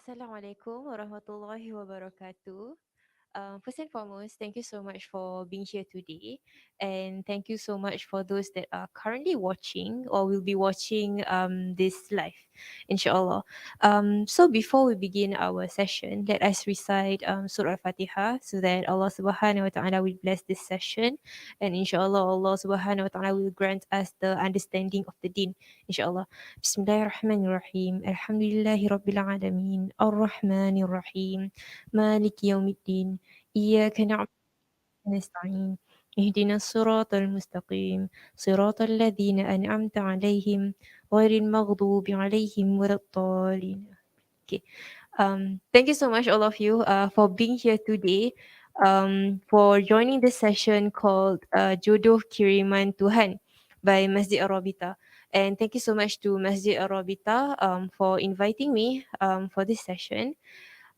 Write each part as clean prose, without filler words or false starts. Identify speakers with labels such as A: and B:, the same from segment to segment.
A: Assalamualaikum warahmatullahi wabarakatuh. First and foremost, thank you so much for being here today. And thank you so much for those that are currently watching or will be watching this live, inshallah. So before we begin our session, let us recite Surah Al-Fatihah so that Allah subhanahu wa ta'ala will bless this session. And inshallah, Allah subhanahu wa ta'ala will grant us the understanding of the deen, inshallah. Bismillahirrahmanirrahim. Alhamdulillahi Rabbil Alamin. Ar-Rahmanir-Rahim. مالك يوم الدين إياك نعبد ونستعين اهدنا الصراط المستقيم صراط الذين أنعمت عليهم غير المغضوب عليهم ولا الضالين. Okay. Thank you so much, all of you, for being here today, for joining this session called Jodoh Kiriman Tuhan by Masjid Ar-Rabitah. And thank you so much to Masjid Ar-Rabitah for inviting me for this session.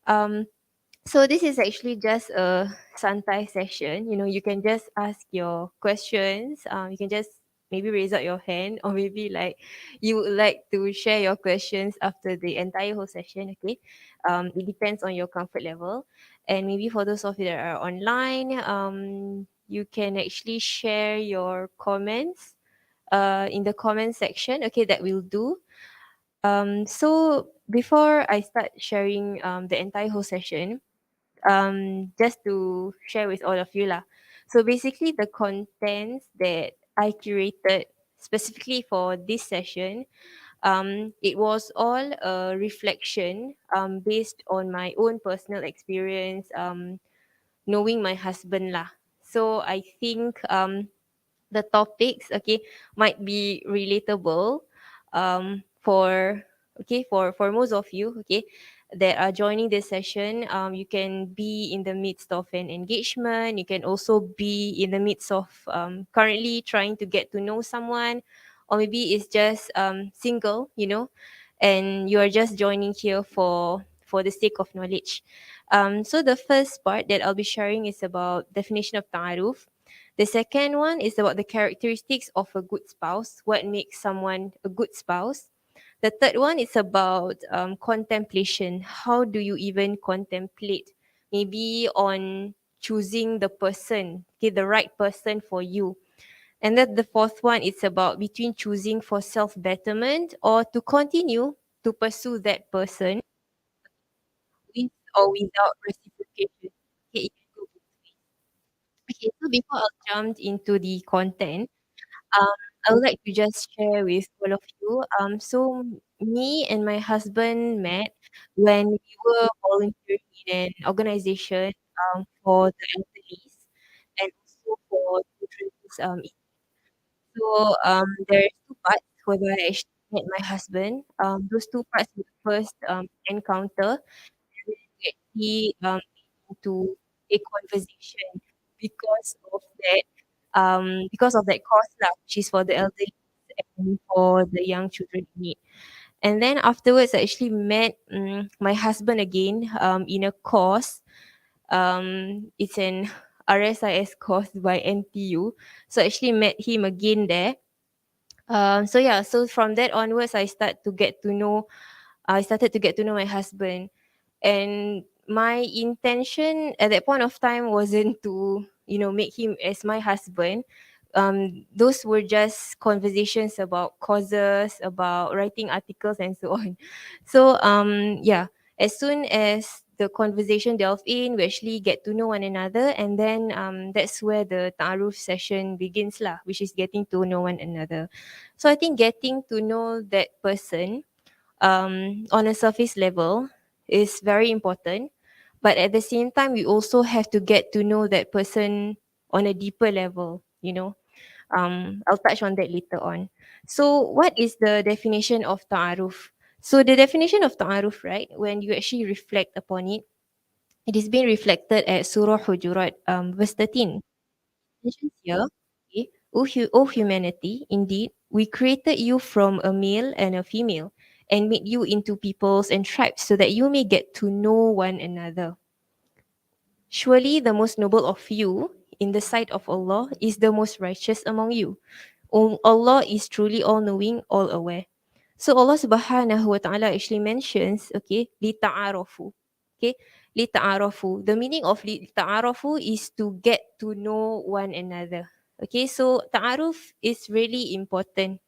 A: Um, so this is actually just a santai session. You know, you can just ask your questions. You can just maybe raise up your hand, or maybe like you would like to share your questions after the entire whole session. Okay, it depends on your comfort level, and maybe for those of you that are online, you can actually share your comments in the comment section. Okay, that will do. So before I start sharing the entire whole session, just to share with all of you lah. So basically the contents that I curated specifically for this session, it was all a reflection based on my own personal experience, knowing my husband lah. So I think the topics, okay, might be relatable for for most of you, okay, that are joining this session. You can be in the midst of an engagement, you can also be in the midst of currently trying to get to know someone, or maybe it's just single, you know, and you are just joining here for the sake of knowledge. So the first part that I'll be sharing is about definition of ta'aruf. The second one is about the characteristics of a good spouse, what makes someone a good spouse. The third one is about contemplation. How do you even contemplate? Maybe on choosing the person, okay, the right person for you. And then the fourth one is about between choosing for self betterment or to continue to pursue that person with or without reciprocation. Okay, it can go both ways. Okay, so before I jump into the content, I would like to just share with all of you. So me and my husband met when we were volunteering in an organization for the elderly and also for children's. So there's two parts whereby I actually met my husband. Those two parts were the first encounter, and then we actually into a conversation because of that because of that cause lah, which is for the elderly and for the young children in need. And then afterwards, I actually met my husband again in a course. It's an RSIS course by NTU. So I actually met him again there. So yeah, so from that onwards, I started to get to know my husband, and my intention at that point of time wasn't to make him as my husband. Those were just conversations about causes, about writing articles and so on. So yeah, as soon as the conversation delve in, we actually get to know one another, and then that's where the ta'aruf session begins lah, which is getting to know one another. So I think getting to know that person on a surface level is very important. But at the same time, we also have to get to know that person on a deeper level, you know. I'll touch on that later on. So, what is the definition of ta'aruf? So, the definition of ta'aruf, right, when you actually reflect upon it, it is being reflected at Surah Hujurat, verse 13. Mentions here, okay, O humanity, indeed, we created you from a male and a female and made you into peoples and tribes so that you may get to know one another. Surely the most noble of you in the sight of Allah is the most righteous among you. Allah is truly all knowing, all aware. So Allah Subhanahu wa Ta'ala actually mentions, okay, li ta'arafu. Okay, li ta'arafu. The meaning of li ta'arafu is to get to know one another. Okay, so ta'aruf is really important.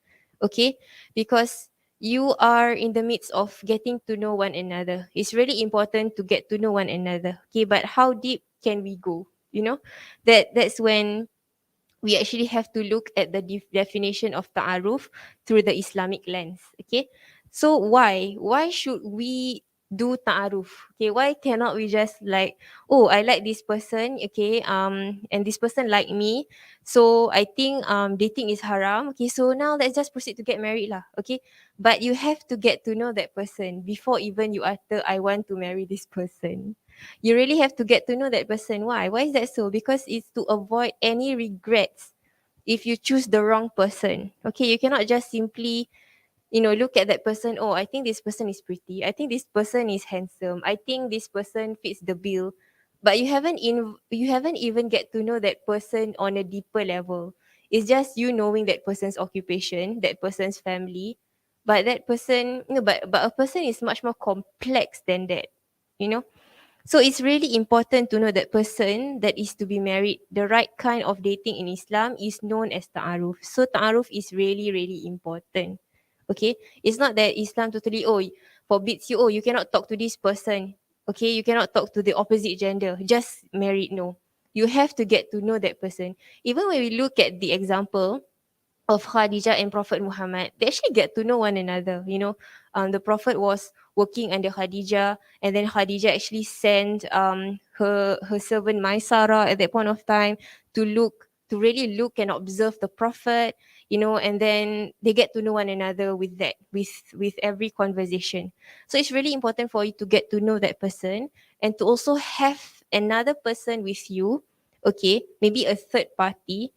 A: Okay, because you are in the midst of getting to know one another. It's really important to get to know one another. Okay, but how deep can we go? You know, that's when we actually have to look at the definition of ta'aruf through the Islamic lens. Okay, so why should we do ta'aruf? Okay, why cannot we just like, oh, I like this person, okay, and this person like me, so I think dating is haram. Okay, so now let's just proceed to get married lah. Okay, but you have to get to know that person before even you utter I want to marry this person. You really have to get to know that person. Why is that so? Because it's to avoid any regrets if you choose the wrong person. Okay, you cannot just simply, look at that person. Oh, I think this person is pretty, I think this person is handsome, I think this person fits the bill, but you haven't even get to know that person on a deeper level. It's just you knowing that person's occupation, that person's family, but that person, but a person is much more complex than that, you know so it's really important to know that person that is to be married. The right kind of dating in Islam is known as ta'aruf. So ta'aruf is really, really important. Okay? It's not that Islam totally, forbids you, you cannot talk to this person. Okay? You cannot talk to the opposite gender. Just married. No. You have to get to know that person. Even when we look at the example of Khadijah and Prophet Muhammad, they actually get to know one another. The Prophet was working under Khadijah, and then Khadijah actually sent her servant Maisara at that point of time to really look and observe the Prophet. And then they get to know one another with that, with every conversation. So it's really important for you to get to know that person and to also have another person with you. Okay, maybe a third party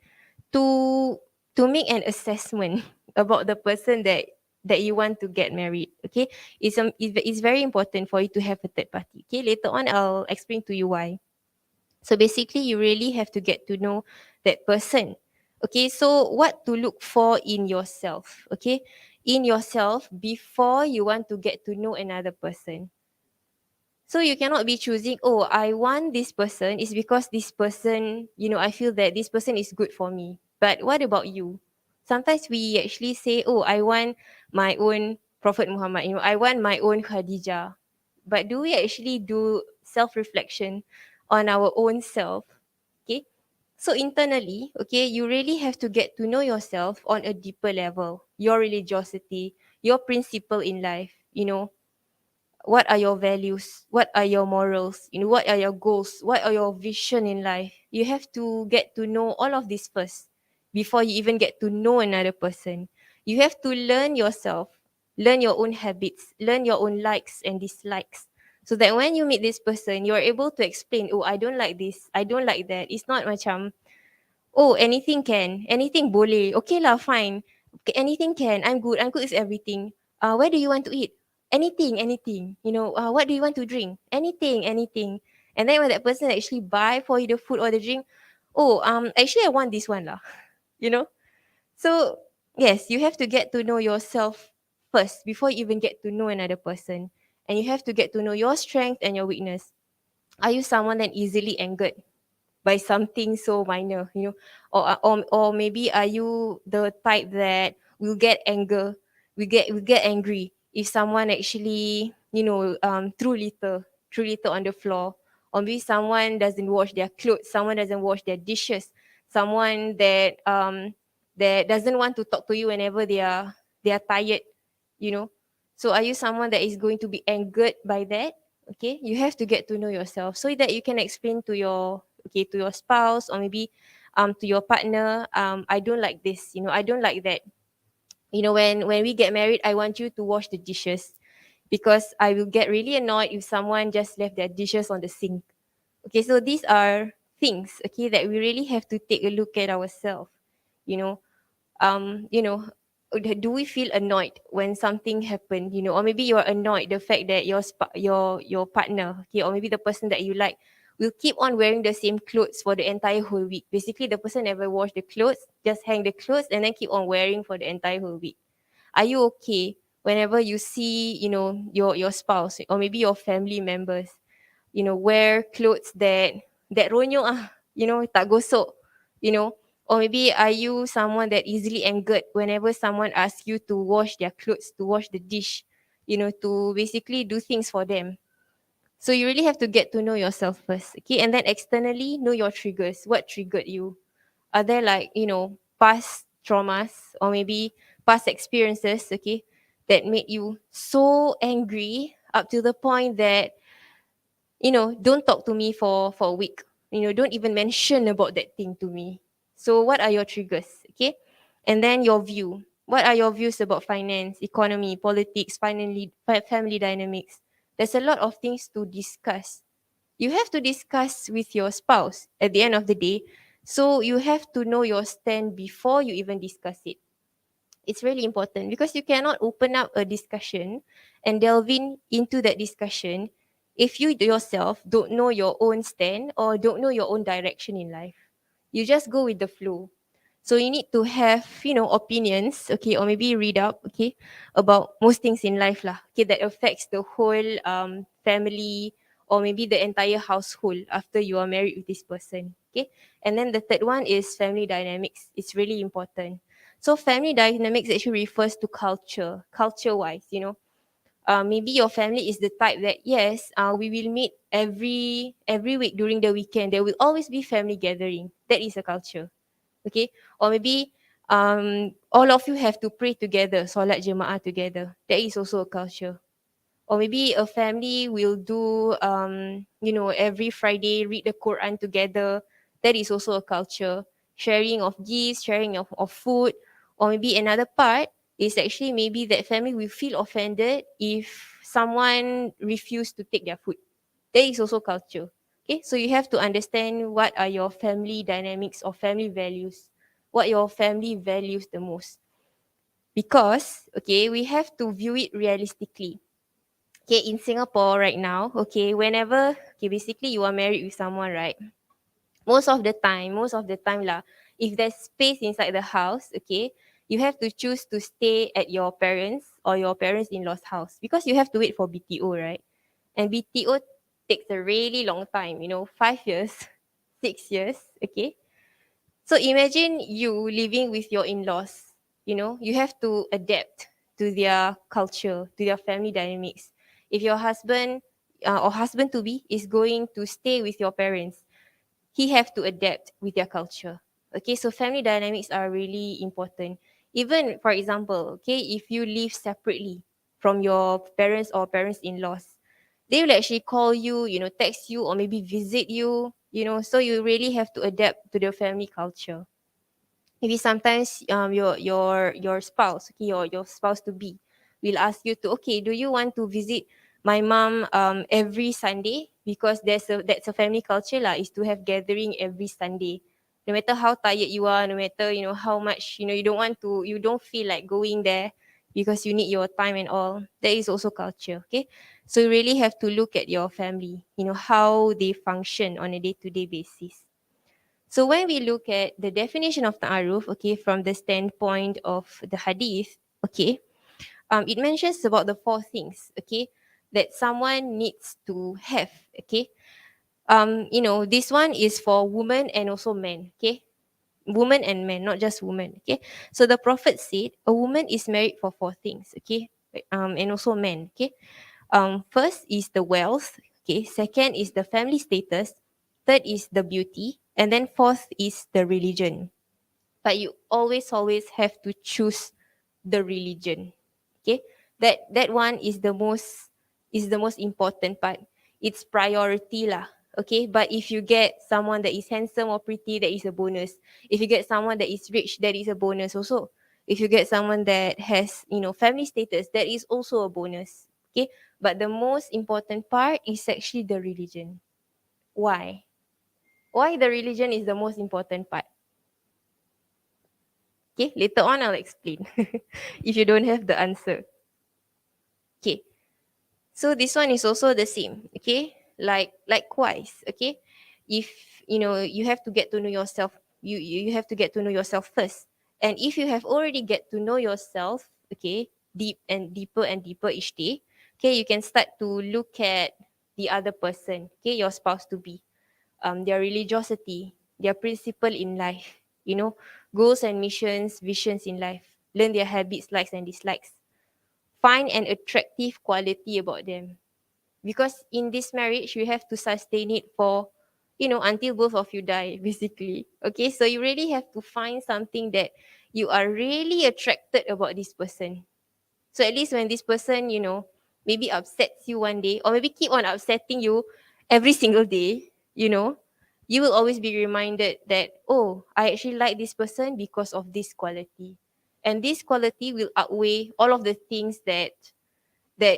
A: to make an assessment about the person that you want to get married. Okay, it's very important for you to have a third party. Okay, later on I'll explain to you why. So basically you really have to get to know that person. Okay, so what to look for in yourself? Okay, in yourself before you want to get to know another person. So you cannot be choosing, oh, I want this person is because this person, I feel that this person is good for me. But what about you? Sometimes we actually say, oh, I want my own Prophet Muhammad, I want my own Khadijah. But do we actually do self reflection on our own self? Okay. So internally, okay, you really have to get to know yourself on a deeper level, your religiosity, your principle in life, what are your values, what are your morals, what are your goals, what are your vision in life. You have to get to know all of this first before you even get to know another person. You have to learn yourself, learn your own habits, learn your own likes and dislikes, so that when you meet this person you're able to explain, oh, I don't like this, I don't like that. It's not macam, oh, anything can, anything boleh. Okay lah, fine. Okay, anything can. I'm good with everything. Where do you want to eat? Anything, anything. What do you want to drink? Anything, anything. And then when that person actually buy for you the food or the drink, oh, actually I want this one lah. You know? So yes, you have to get to know yourself first before you even get to know another person. And you have to get to know your strength and your weakness. Are you someone that easily angered by something so minor, or maybe are you the type that will get anger, we get angry if someone actually, threw litter on the floor, or maybe someone doesn't wash their clothes, someone doesn't wash their dishes, someone that doesn't want to talk to you whenever they are tired, you know. So are you someone that is going to be angered by that? Okay, you have to get to know yourself so that you can explain to your spouse, or maybe to your partner, I don't like this, I don't like that. When we get married, I want you to wash the dishes, because I will get really annoyed if someone just left their dishes on the sink. Okay, so these are things, okay, that we really have to take a look at ourselves. you know um you know do we feel annoyed when something happened, or maybe you're annoyed the fact that your partner, okay, or maybe the person that you like will keep on wearing the same clothes for the entire whole week. Basically the person never wash the clothes, just hang the clothes and then keep on wearing for the entire whole week. Are you okay whenever you see, your spouse or maybe your family members, wear clothes that ronyok tak gosok, you know, or maybe are you someone that easily angered whenever someone asks you to wash their clothes, to wash the dish, to basically do things for them. So you really have to get to know yourself first, okay? And then externally, know your triggers. What triggered you? Are there like, past traumas or maybe past experiences, okay, that made you so angry up to the point that, don't talk to me for a week. Don't even mention about that thing to me. So what are your triggers, okay? And then your view. What are your views about finance, economy, politics, family dynamics? There's a lot of things to discuss. You have to discuss with your spouse at the end of the day. So you have to know your stand before you even discuss it. It's really important because you cannot open up a discussion and delve into that discussion if you yourself don't know your own stand or don't know your own direction in life. You just go with the flow. So you need to have, opinions, okay, or maybe read up, okay, about most things in life lah, okay, that affects the whole family or maybe the entire household after you are married with this person, okay. And then the third one is family dynamics. It's really important. So family dynamics actually refers to culture wise, maybe your family is the type that yes, we will meet every week during the weekend. There will always be family gathering. That is a culture, okay. Or maybe all of you have to pray together, solat jemaah together. That is also a culture. Or maybe a family will do every Friday read the Quran together. That is also a culture. Sharing of gifts, sharing of food. Or maybe another part is actually maybe that family will feel offended if someone refuse to take their food. That is also culture. Okay, so you have to understand what are your family dynamics or family values, what your family values the most. Because okay, we have to view it realistically. Okay, in Singapore right now, okay, whenever, okay, basically you are married with someone, right? Most of the time lah, if there's space inside the house, okay, you have to choose to stay at your parents or your parents in-laws house because you have to wait for BTO, right? And BTO takes a really long time, 5 years, 6 years, okay? So imagine you living with your in-laws, you have to adapt to their culture, to their family dynamics. If your husband or husband to be is going to stay with your parents, he have to adapt with their culture. Okay, so family dynamics are really important. Even for example, okay, if you live separately from your parents or parents in-laws, they will actually call you, text you or maybe visit you, so you really have to adapt to the family culture. Maybe sometimes your spouse, okay, your spouse to be will ask you to, okay, do you want to visit my mom every Sunday, because that's a family culture lah, is to have gathering every Sunday, no matter how tired you are, no matter how much you don't feel like going there because you need your time and all. That is also culture, okay. So you really have to look at your family, how they function on a day-to-day basis. So when we look at the definition of ta'aruf, okay, from the standpoint of the hadith, okay, it mentions about the four things, okay, that someone needs to have, okay. This one is for women and also men, okay, women and men, not just women, okay. So the Prophet said a woman is married for four things, okay, and also men, okay. First is the wealth, okay. Second is the family status. Third is the beauty, and then fourth is the religion. But you always have to choose the religion, okay. That one is the most important part. It's priority lah, okay. But if you get someone that is handsome or pretty, that is a bonus. If you get someone that is rich, that is a bonus also. If you get someone that has family status, that is also a bonus, okay. But the most important part is actually the religion. Why the religion is the most important part? Okay, later on I'll explain if you don't have the answer. Okay, so this one is also the same. Okay, likewise. Okay, if you have to get to know yourself, you have to get to know yourself first. And if you have already get to know yourself, okay, and deeper each day, okay, you can start to look at the other person, okay, your spouse to be, their religiosity, their principle in life, goals and missions, visions in life. Learn their habits, likes and dislikes. Find an attractive quality about them. Because in this marriage, you have to sustain it for, until both of you die, basically. Okay, so you really have to find something that you are really attracted about this person. So at least when this person, maybe upsets you one day, or maybe keep on upsetting you every single day, you know, you will always be reminded that, oh, I actually like this person because of this quality. And this quality will outweigh all of the things that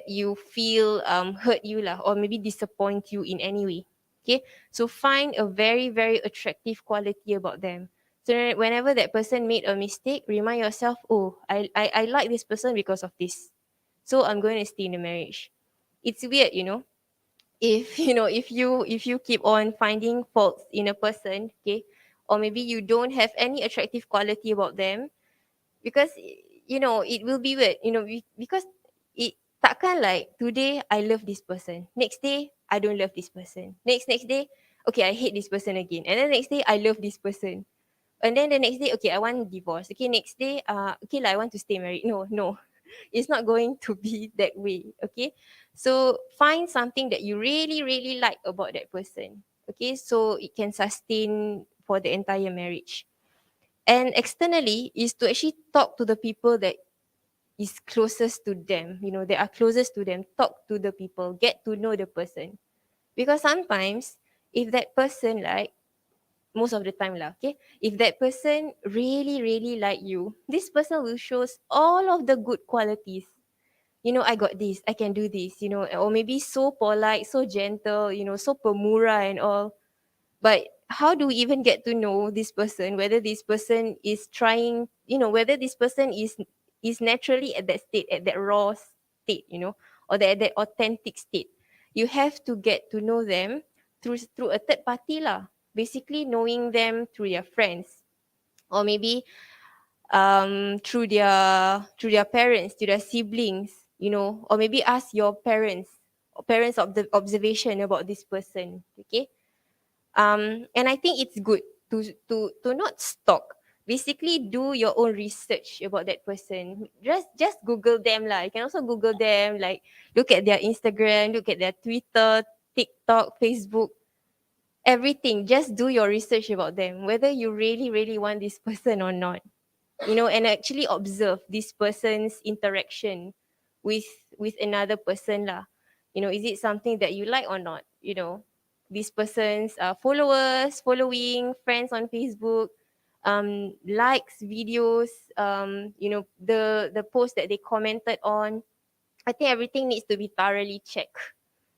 A: you feel hurt you lah, or maybe disappoint you in any way. Okay, so find a very very attractive quality about them. So whenever that person made a mistake, remind yourself, oh, I like this person because of this, so I'm going to stay in the marriage. It's weird, if if you keep on finding faults in a person, okay, or maybe you don't have any attractive quality about them, because it will be weird, because it takkan like today I love this person, next day I don't love this person, next day okay I hate this person again, and then next day I love this person, and then the next day okay I want divorce, okay, next day okay like I want to stay married. No, no, it's not going to be that way. Okay, so find something that you really really like about that person, okay, so it can sustain for the entire marriage. And externally is to actually talk to the people that is closest to them, they are closest to them. Talk to the people, get to know the person. Because sometimes if that person, like, most of the time lah, okay, if that person really really like you, this person will shows all of the good qualities. I got this, I can do this, or maybe so polite, so gentle, so pemurah and all. But how do we even get to know this person, whether this person is trying, whether this person is naturally at that state, at that raw state, or that authentic state. You have to get to know them through a third party lah, basically knowing them through their friends, or maybe through their parents, to their siblings, or maybe ask your parents, or parents of the observation about this person. Okay, and I think it's good to not stalk. Basically, do your own research about that person. Just Google them lah. You can also Google them, like look at their Instagram, look at their Twitter, TikTok, Facebook, everything. Just do your research about them, whether you really really want this person or not. And actually observe this person's interaction with with another person lah. Is it something that you like or not? This person's followers, following, friends on Facebook, likes, videos, the post that they commented on. I think everything needs to be thoroughly checked.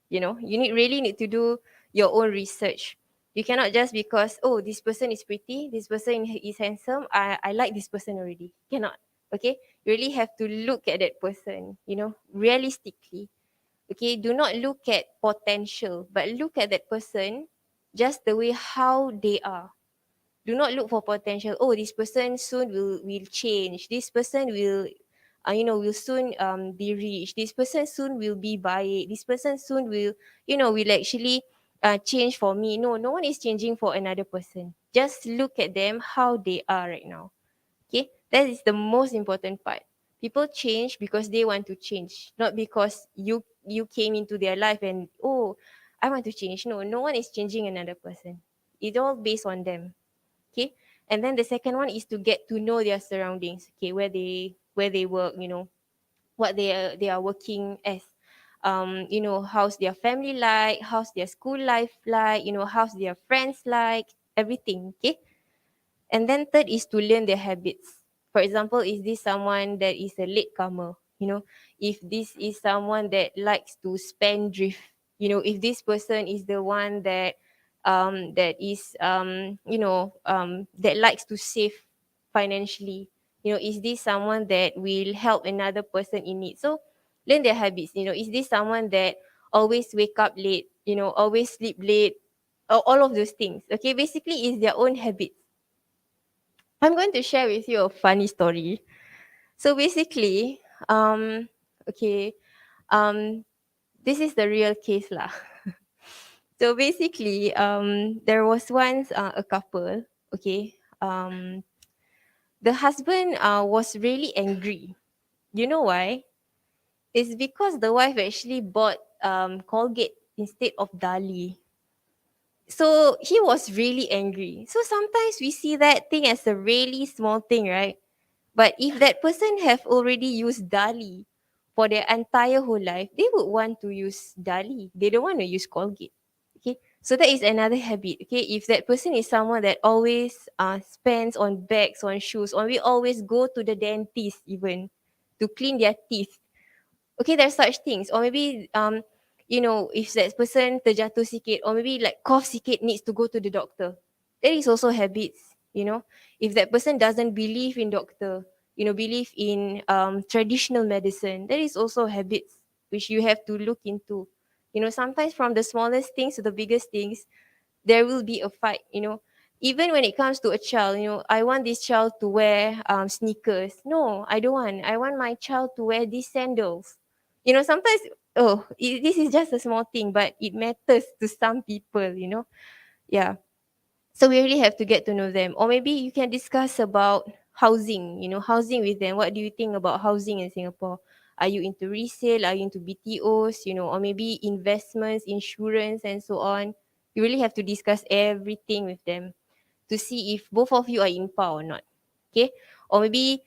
A: You really need to do your own research. You cannot just because, oh, this person is pretty, this person is handsome, I like this person already. Cannot. Okay, you really have to look at that person, realistically. Okay, do not look at potential, but look at that person just the way how they are. Do not look for potential. Oh, this person soon will change, this person will soon be rich, this person soon will be baik, this person soon will actually change for me. No, no one is changing for another person. Just look at them how they are right now. Okay, that is the most important part. People change because they want to change, not because you came into their life and, oh, I want to change. No, no one is changing another person. It's all based on them. Okay, and then the second one is to get to know their surroundings. Okay, where they work, what they are working as, how's their family like, how's their school life like, how's their friends like, everything. Okay, and then third is to learn their habits. For example, is this someone that is a late comer? If this is someone that likes to spend drift, if this person is the one that likes to save financially, is this someone that will help another person in need? So learn their habits. Is this someone that always wake up late, always sleep late, all of those things. Okay, basically is their own habits. I'm going to share with you a funny story. So basically, Um, okay. Um, this is the real case lah. So basically, there was once a couple. Okay. The husband was really angry. You know why? It's because the wife actually bought Colgate instead of Dali. So he was really angry. So sometimes we see that thing as a really small thing, right? But if that person have already used Dali for their entire whole life, they would want to use Dali. They don't want to use Colgate. Okay. So that is another habit. Okay. If that person is someone that always spends on bags, on shoes, or we always go to the dentist even to clean their teeth. Okay, there's such things. Or maybe if that person terjatuh sikit, or maybe like cough sikit, needs to go to the doctor. That is also habits. If that person doesn't believe in doctor, believe in traditional medicine, that is also habits which you have to look into. Sometimes from the smallest things to the biggest things, there will be a fight. Even when it comes to a child, I want this child to wear sneakers. No, I don't want. I want my child to wear these sandals. Sometimes, oh, this is just a small thing, but it matters to some people. Yeah. So we really have to get to know them. Or maybe you can discuss about housing with them. What do you think about housing in Singapore? Are you into resale? Are you into BTOs? Or maybe investments, insurance, and so on. You really have to discuss everything with them to see if both of you are in par or not. Okay? Or maybe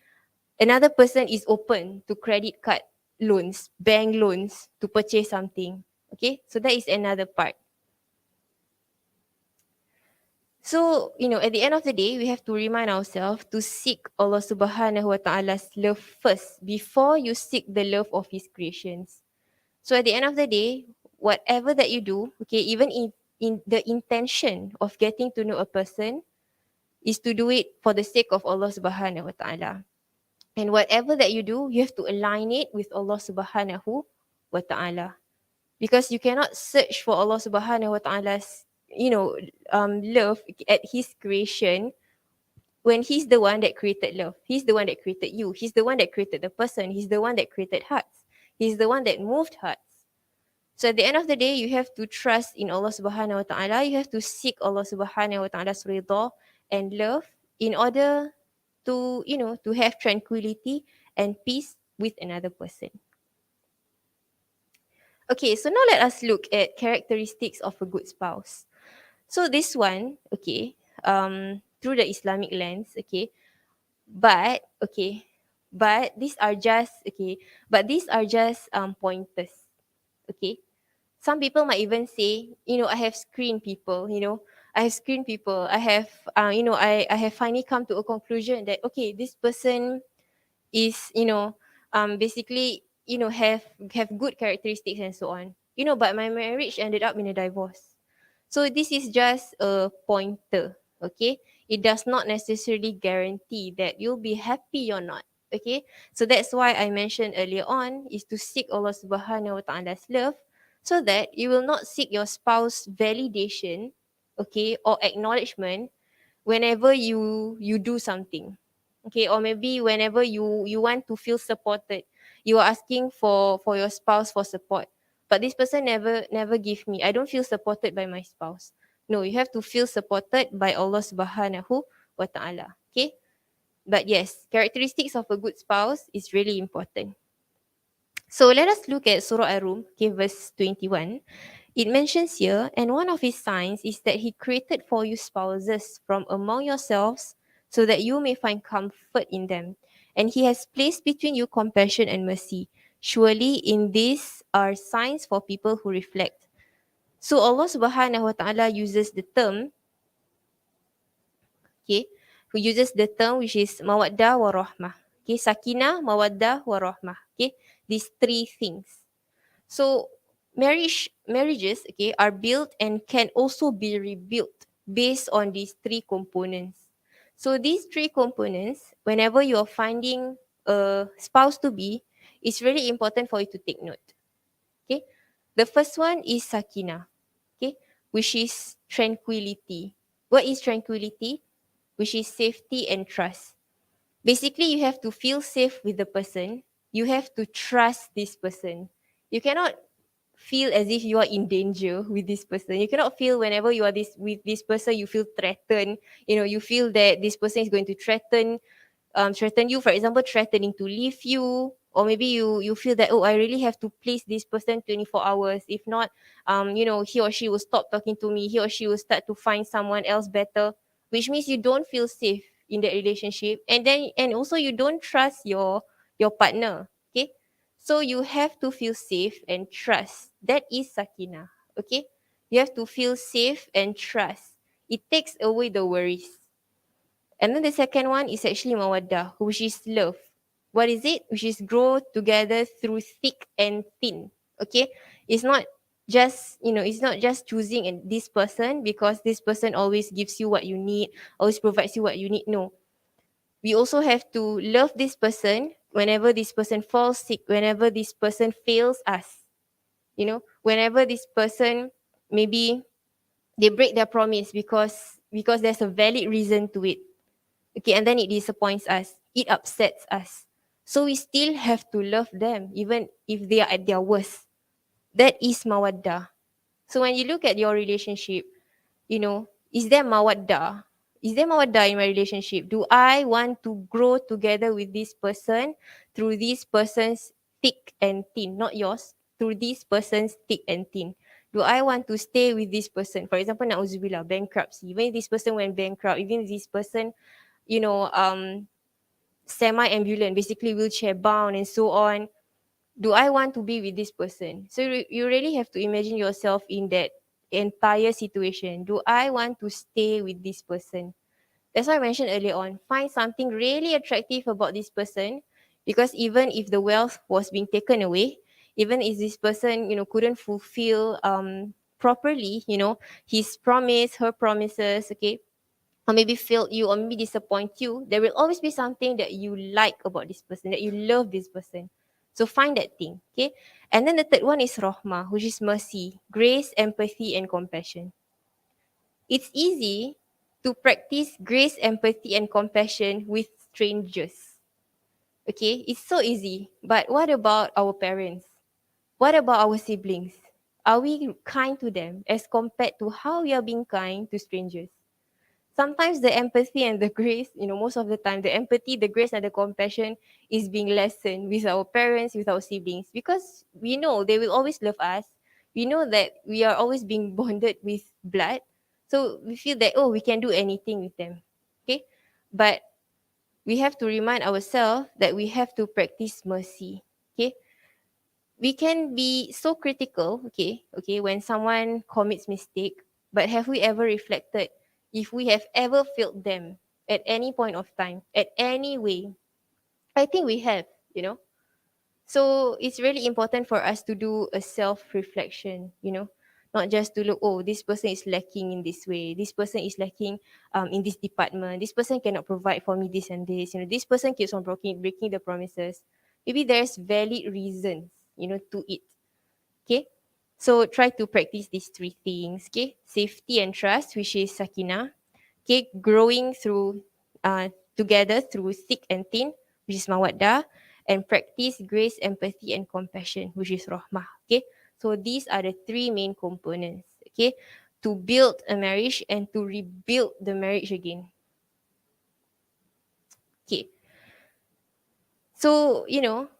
A: another person is open to credit card loans, bank loans to purchase something. Okay? So that is another part. So, at the end of the day, we have to remind ourselves to seek Allah Subhanahu wa Ta'ala's love first before you seek the love of His creations. So, at the end of the day, whatever that you do, okay, even in the intention of getting to know a person is to do it for the sake of Allah Subhanahu wa Ta'ala. And whatever that you do, you have to align it with Allah Subhanahu wa Ta'ala. Because you cannot search for Allah Subhanahu wa Ta'ala's love at His creation when He's the one that created love. He's the one that created you. He's the one that created the person. He's the one that created hearts. He's the one that moved hearts. So at the end of the day, you have to trust in Allah Subhanahu wa Ta'ala. You have to seek Allah Subhanahu wa Ta'ala's rida and love in order to have tranquility and peace with another person. Okay, so now let us look at characteristics of a good spouse. So this one, okay, through the Islamic lens, okay, but these are just pointers, okay. Some people might even say, I have screened people, I have, I have finally come to a conclusion that, okay, this person is, basically, have good characteristics and so on, but my marriage ended up in a divorce. So this is just a pointer, okay? It does not necessarily guarantee that you'll be happy or not, okay? So that's why I mentioned earlier on is to seek Allah Subhanahu wa Ta'ala's love so that you will not seek your spouse validation, okay, or acknowledgement whenever you do something. Okay, or maybe whenever you want to feel supported, you are asking for your spouse for support, but this person never give me. I don't feel supported by my spouse. No, you have to feel supported by Allah Subhanahu wa Ta'ala. Okay, but yes, characteristics of a good spouse is really important. So let us look at Surah Ar-Rum, okay, verse 21. It mentions here, and one of his signs is that he created for you spouses from among yourselves so that you may find comfort in them. And he has placed between you compassion and mercy. Surely in this are signs for people who reflect. So Allah Subhanahu wa Ta'ala uses the term, okay, who uses the term which is mawaddah wa rahmah. Okay, sakinah, mawaddah wa rahmah. Okay, these three things. So marriages, okay, are built and can also be rebuilt based on these three components. So these three components, whenever you are finding a spouse to be, it's really important for you to take note. Okay. The first one is sakina, okay, which is tranquility. What is tranquility? Which is safety and trust. Basically, you have to feel safe with the person. you have to trust this person. You cannot feel as if you are in danger with this person. You cannot feel whenever you are this with this person, you feel threatened. You feel that this person is going to threaten you, for example, threatening to leave you, or maybe you feel that, oh, I really have to please this person 24 hours. If not, he or she will stop talking to me, he or she will start to find someone else better, which means you don't feel safe in that relationship, and also you don't trust your partner. Okay, so you have to feel safe and trust. That is sakina. Okay, you have to feel safe and trust. It takes away the worries. And then the second one is actually mawaddah, which is love. What is it? Which is grow together through thick and thin. Okay? It's not it's not just choosing this person because this person always gives you what you need, always provides you what you need. No. We also have to love this person whenever this person falls sick, whenever this person fails us. Whenever this person, maybe they break their promise because there's a valid reason to it. Okay, and then it disappoints us, it upsets us, so we still have to love them even if they are at their worst. That is mawaddah. So when you look at your relationship, you know is there mawaddah? Is there mawaddah in my relationship? Do I want to grow together with this person through this person's thick and thin? Not yours, through this person's thick and thin. Do I want to stay with this person? For example, na'udzubillah, bankruptcy. Even if this person went bankrupt, even if this person, you know um semi-ambulant, basically wheelchair bound and so on, do I want to be with this person? So you really have to imagine yourself in that entire situation. Do I want to stay with this person? That's why I mentioned earlier on, find something really attractive about this person, because even if the wealth was being taken away, even if this person, couldn't fulfill properly, his promise, her promises, okay, or maybe failed you or maybe disappoint you, there will always be something that you like about this person, that you love this person. So find that thing, okay? And then the third one is rahmah, which is mercy, grace, empathy, and compassion. It's easy to practice grace, empathy, and compassion with strangers. Okay, it's so easy. But what about our parents? What about our siblings? Are we kind to them as compared to how we are being kind to strangers? Sometimes the empathy and the grace, most of the time, the empathy, the grace, and the compassion is being lessened with our parents, with our siblings, because we know they will always love us. We know that we are always being bonded with blood. So we feel that, oh, we can do anything with them. Okay. But we have to remind ourselves that we have to practice mercy. Okay. We can be so critical, okay, when someone commits mistake, but have we ever reflected if we have ever failed them at any point of time, at any way? I think we have, you know. So it's really important for us to do a self-reflection, not just to look, oh, this person is lacking in this way, this person is lacking in this department, this person cannot provide for me this and this, this person keeps on breaking the promises. Maybe there's valid reasons, to it. Okay. So try to practice these three things. Okay. Safety and trust, which is sakina. Okay. Growing through together through thick and thin, which is mawaddah. And practice grace, empathy, and compassion, which is rahmah. Okay. So these are the three main components. Okay. To build a marriage and to rebuild the marriage again. Okay. So,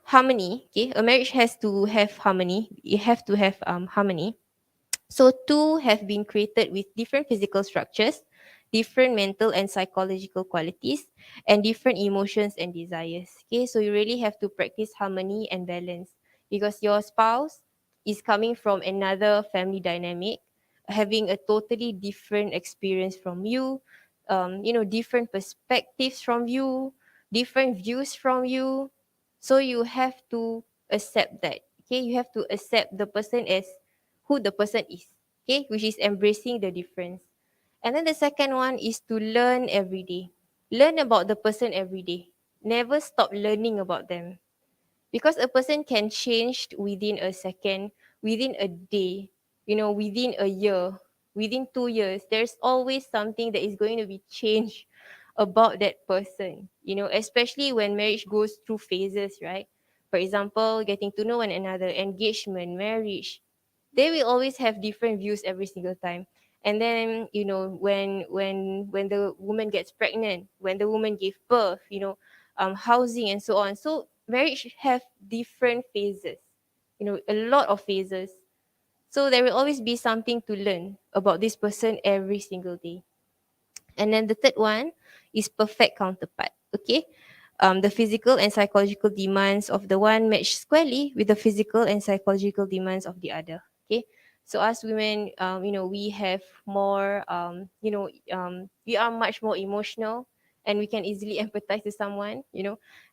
A: harmony. Okay. A marriage has to have harmony. You have to have harmony. So two have been created with different physical structures, different mental and psychological qualities, and different emotions and desires. Okay, so you really have to practice harmony and balance, because your spouse is coming from another family dynamic, having a totally different experience from you, different perspectives from you, different views from you. So you have to accept that. Okay, you have to accept the person as who the person is, okay, which is embracing the difference. And then the second one is to learn every day. Learn about the person every day. Never stop learning about them. Because a person can change within a second, within a day, within a year, within 2 years. There's always something that is going to be changed about that person, especially when marriage goes through phases, right? For example, getting to know one another, engagement, marriage, they will always have different views every single time. And then, when the woman gets pregnant, when the woman give birth, housing and so on. So marriage have different phases, a lot of phases. So there will always be something to learn about this person every single day. And then the third one is perfect counterpart. Okay. The physical and psychological demands of the one match squarely with the physical and psychological demands of the other. Okay. So as women, we have more, we are much more emotional, and we can easily empathize with someone.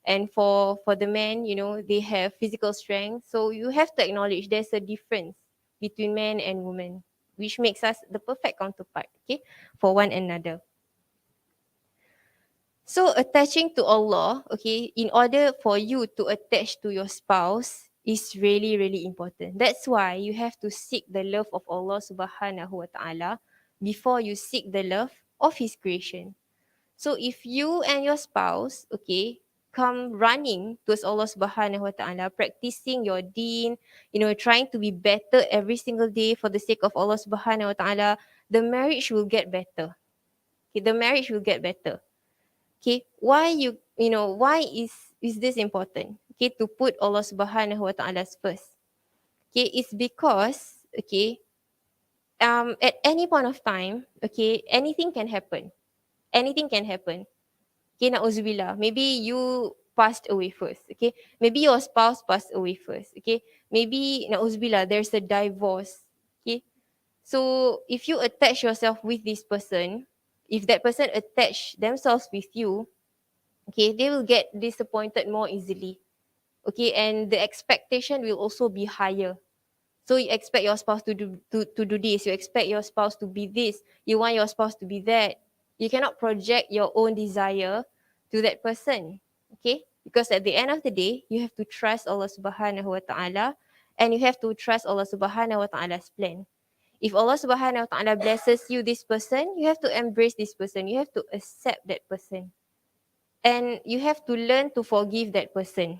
A: And for the men, they have physical strength. So you have to acknowledge there's a difference between men and women, which makes us the perfect counterpart, okay, for one another. So attaching to Allah, okay, in order for you to attach to your spouse is really, really important. That's why you have to seek the love of Allah Subhanahu wa Ta'ala before you seek the love of His creation. So if you and your spouse, okay, come running towards Allah Subhanahu wa Ta'ala, practicing your deen, trying to be better every single day for the sake of Allah Subhanahu wa Ta'ala, the marriage will get better. Okay, the marriage will get better. Okay, why is this important? Okay, to put Allah Subhanahu wa Ta'ala first. Okay, it's because, okay, at any point of time, okay, anything can happen. Anything can happen. Okay, na'uzubillah. Maybe you passed away first. Okay, maybe your spouse passed away first. Okay, maybe na'uzubillah, there's a divorce. Okay, so if you attach yourself with this person, if that person attach themselves with you, okay, they will get disappointed more easily. Okay, and the expectation will also be higher. So you expect your spouse to do this, you expect your spouse to be this, you want your spouse to be that. You cannot project your own desire to that person. Okay, because at the end of the day, you have to trust Allah Subhanahu wa Ta'ala, and you have to trust Allah Subhanahu wa Ta'ala's plan. If Allah Subhanahu wa Ta'ala blesses you this person, you have to embrace this person, you have to accept that person, and you have to learn to forgive that person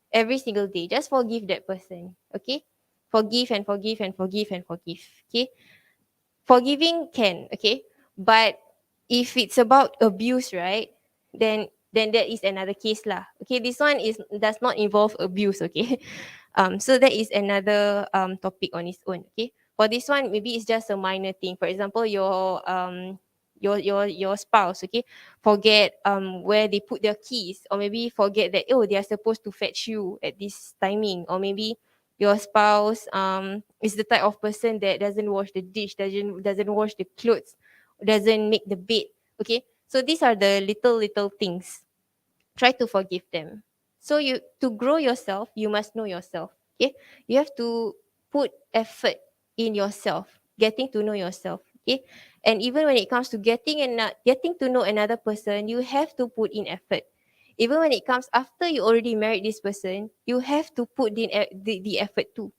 A: every single day. Just forgive that person. Okay, forgive and forgive and forgive and forgive. Okay, forgiving can, okay, but if it's about abuse, right, then that is another case lah. Okay, this one is does not involve abuse. Okay, so that is another topic on its own. Okay, for this one, maybe it's just a minor thing. For example, your spouse, okay, forget where they put their keys, or maybe forget that, oh, they are supposed to fetch you at this timing, or maybe your spouse is the type of person that doesn't wash the dish, doesn't wash the clothes, doesn't make the bed. Okay, so these are the little things. Try to forgive them. So you to grow yourself, you must know yourself. Okay, you have to put effort in yourself, getting to know yourself. Okay, and even when it comes to getting to know another person, you have to put in effort. Even when it comes after you already married this person, you have to put in the effort too.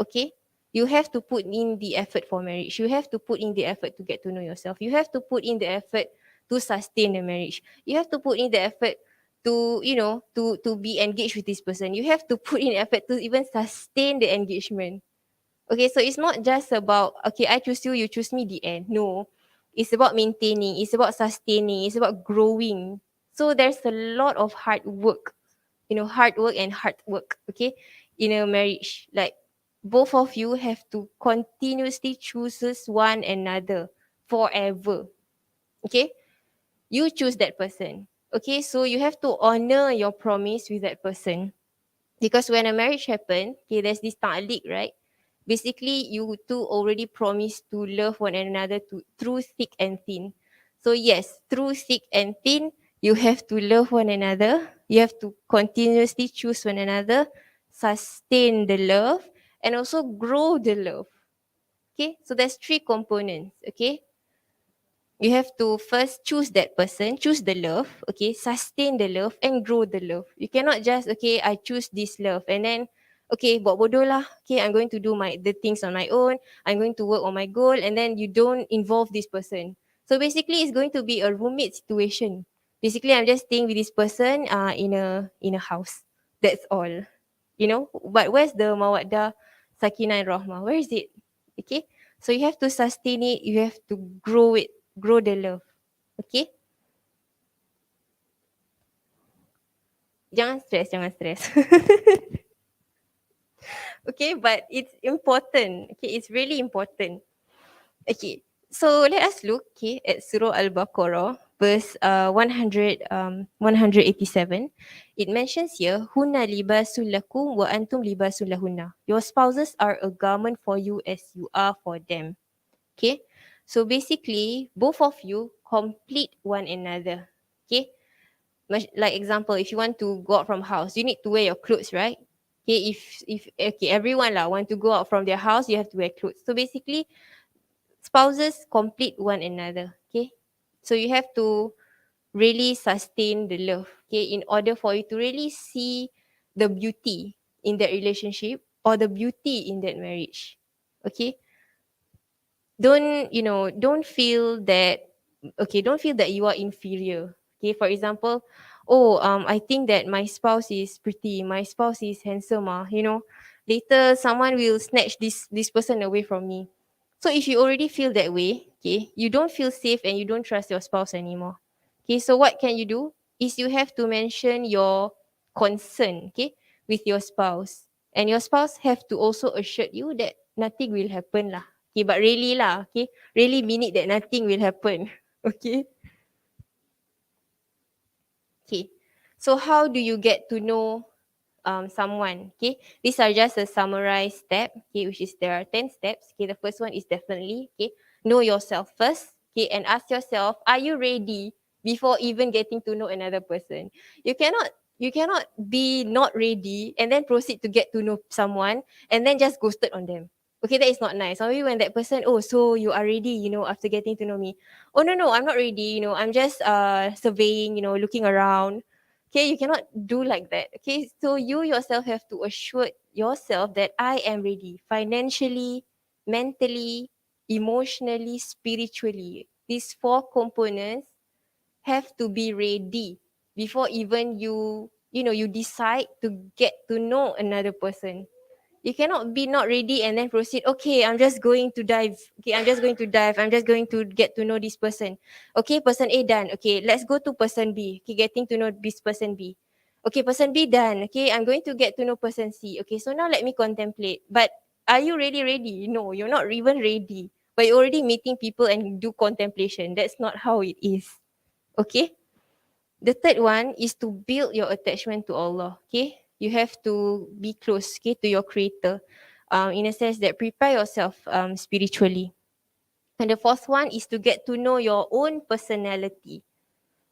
A: Okay, you have to put in the effort for marriage, you have to put in the effort to get to know yourself, you have to put in the effort to sustain the marriage, you have to put in the effort to to be engaged with this person, you have to put in effort to even sustain the engagement. Okay, so it's not just about, okay, I choose you, you choose me, the end. No, it's about maintaining, it's about sustaining, it's about growing. So there's a lot of hard work, hard work and hard work, okay, in a marriage. Like, both of you have to continuously chooses one another forever. Okay, you choose that person. Okay, so you have to honor your promise with that person, because when a marriage happen, okay, there's this ta'liq, right? Basically, you two already promised to love one another through thick and thin. So yes, through thick and thin, you have to love one another, you have to continuously choose one another, sustain the love, and also grow the love. Okay, so there's three components. Okay, you have to first choose that person, choose the love, okay, sustain the love and grow the love. You cannot just, okay, I choose this love and then, okay, buat bodoh lah, okay, I'm going to do the things on my own, I'm going to work on my goal, and then you don't involve this person. So basically it's going to be a roommate situation. Basically I'm just staying with this person in a house. That's all. But where's the mawaddah, sakinah, and rahmah? Where is it? Okay. So you have to sustain it. You have to grow it, grow the love. Okay. Jangan stress, jangan stress. Okay, but it's important. Okay, it's really important. Okay, so let us look, okay, at Surah Al-Baqarah, verse 187. It mentions here, Hunna libasul lakum wa antum libasul lahunna. Your spouses are a garment for you as you are for them. Okay, so basically, both of you complete one another. Okay, like example, if you want to go out from house, you need to wear your clothes, right? Okay, if okay, everyone lah want to go out from their house, you have to wear clothes. So basically, spouses complete one another. Okay, so you have to really sustain the love. Okay, in order for you to really see the beauty in that relationship or the beauty in that marriage. Okay, don't feel that, okay, don't feel that you are inferior. Okay, for example, oh, I think that my spouse is pretty, my spouse is handsome, later someone will snatch this person away from me. So if you already feel that way, okay, you don't feel safe and you don't trust your spouse anymore. Okay, so what can you do is you have to mention your concern, okay, with your spouse, and your spouse have to also assure you that nothing will happen lah. Okay, but really lah, okay, really mean it that nothing will happen. Okay. Okay, so how do you get to know someone? Okay, these are just a summarized step, okay, which is there are 10 steps. Okay, the first one is definitely, okay, know yourself first. Okay, and ask yourself, are you ready before even getting to know another person? You cannot be not ready and then proceed to get to know someone and then just ghosted on them. Okay, that is not nice. Maybe when that person, oh, so you are ready, after getting to know me. Oh, no, no, I'm not ready, I'm just surveying, looking around. Okay, you cannot do like that. Okay, so you yourself have to assure yourself that I am ready financially, mentally, emotionally, spiritually. These four components have to be ready before even you decide to get to know another person. You cannot be not ready and then proceed. Okay, I'm just going to dive. Okay, I'm just going to dive. I'm just going to get to know this person. Okay, person A done. Okay, let's go to person B. Okay, getting to know this person B. Okay, person B done. Okay, I'm going to get to know person C. Okay, so now let me contemplate. But are you really ready? No, you're not even ready. But you're already meeting people and do contemplation. That's not how it is. Okay. The third one is to build your attachment to Allah. Okay, you have to be close, okay, to your Creator, in a sense that prepare yourself spiritually. And the fourth one is to get to know your own personality.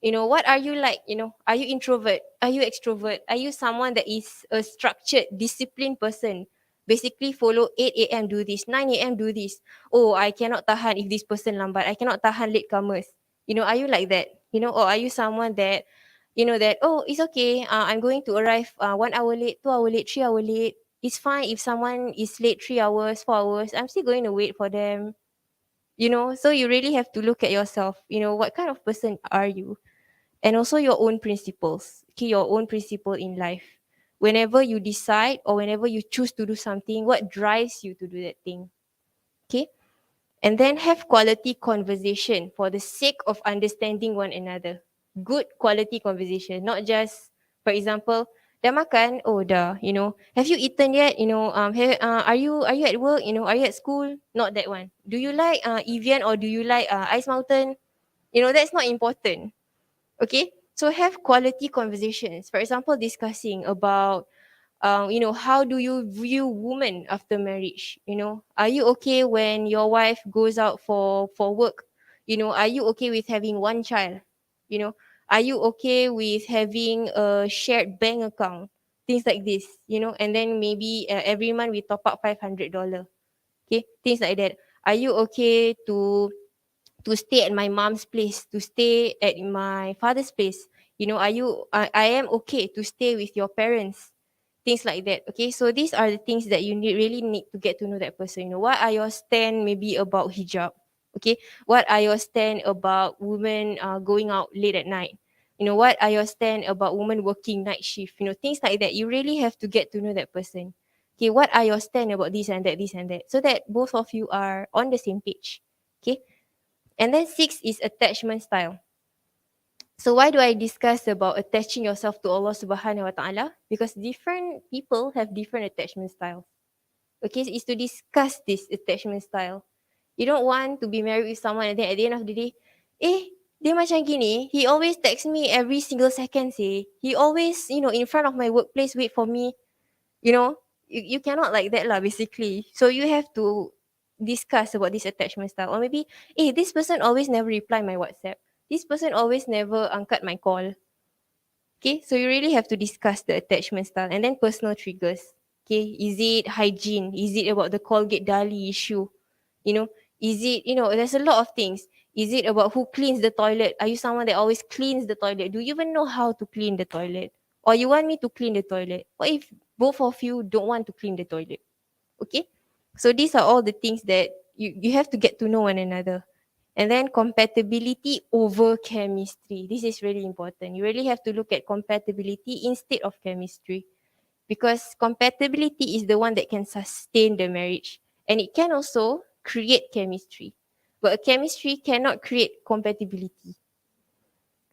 A: What are you like? Are you introvert? Are you extrovert? Are you someone that is a structured, disciplined person? Basically follow 8 a.m. do this, 9 a.m. do this. Oh, I cannot tahan if this person lambat. I cannot tahan latecomers. Are you like that? Or are you someone that, that, oh, it's okay. I'm going to arrive 1 hour late, 2 hour late, 3 hour late. It's fine if someone is late 3 hours, 4 hours. I'm still going to wait for them. So you really have to look at yourself. What kind of person are you? And also your own principles, okay, your own principle in life. Whenever you decide or whenever you choose to do something, what drives you to do that thing? Okay. And then have quality conversation for the sake of understanding one another. Good quality conversation, not just, for example, dah makan, oh dah, have you eaten yet, are you at work, are you at school? Not that one. Do you like Evian or do you like Ice Mountain? That's not important. Okay, so have quality conversations. For example, discussing about how do you view women after marriage? Are you okay when your wife goes out for work? Are you okay with having one child? you know are you okay with having a shared bank account? Things like this. And then maybe every month we top up $500. Okay, things like that. Are you okay to stay at my mom's place, to stay at my father's place? Are you I am okay to stay with your parents? Things like that. Okay, so these are the things that you really need to get to know that person. What are your stand maybe about hijab? Okay, what are your stand about women going out late at night? What are your stand about women working night shift? Things like that. You really have to get to know that person. Okay, what are your stand about this and that, so that both of you are on the same page. Okay, and then six is attachment style. So why do I discuss about attaching yourself to Allah Subhanahu Wa Taala? Because different people have different attachment styles. Okay, so it's to discuss this attachment style. You don't want to be married with someone and then at the end of the day, dia macam gini, he always text me every single second, say. He always, in front of my workplace wait for me, you know. You cannot like that lah, basically. So you have to discuss about this attachment style. Or maybe, this person always never reply my WhatsApp. This person always never angkat my call. Okay, so you really have to discuss the attachment style and then personal triggers. Okay, is it hygiene? Is it about the Colgate Dali issue? You know, is it, there's a lot of things. Is it about who cleans the toilet? Are you someone that always cleans the toilet? Do you even know how to clean the toilet? Or you want me to clean the toilet? What if both of you don't want to clean the toilet? Okay, so these are all the things that you have to get to know one another. And then compatibility over chemistry. This is really important. You really have to look at compatibility instead of chemistry, because compatibility is the one that can sustain the marriage, and it can also create chemistry, but a chemistry cannot create compatibility.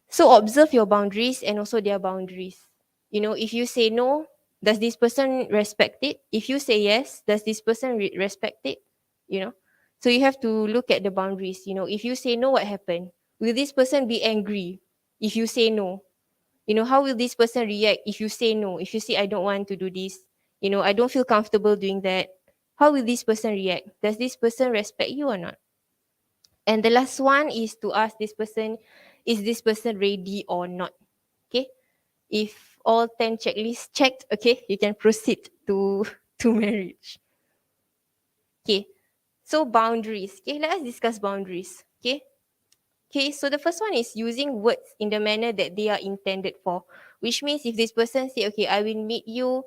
A: So observe your boundaries and also their boundaries. If you say no, does this person respect it? If you say yes, does this person respect it? You know. So you have to look at the boundaries. If you say no, what happened? Will this person be angry if you say no? How will this person react if you say no? If you say I don't want to do this, I don't feel comfortable doing that. How will this person react? Does this person respect you or not? And the last one is to ask this person, is this person ready or not? Okay. If all 10 checklists checked, okay, you can proceed to to marriage. Okay. So boundaries. Okay, let us discuss boundaries. Okay. Okay, so the first one is using words in the manner that they are intended for, which means if this person say, okay, I will meet you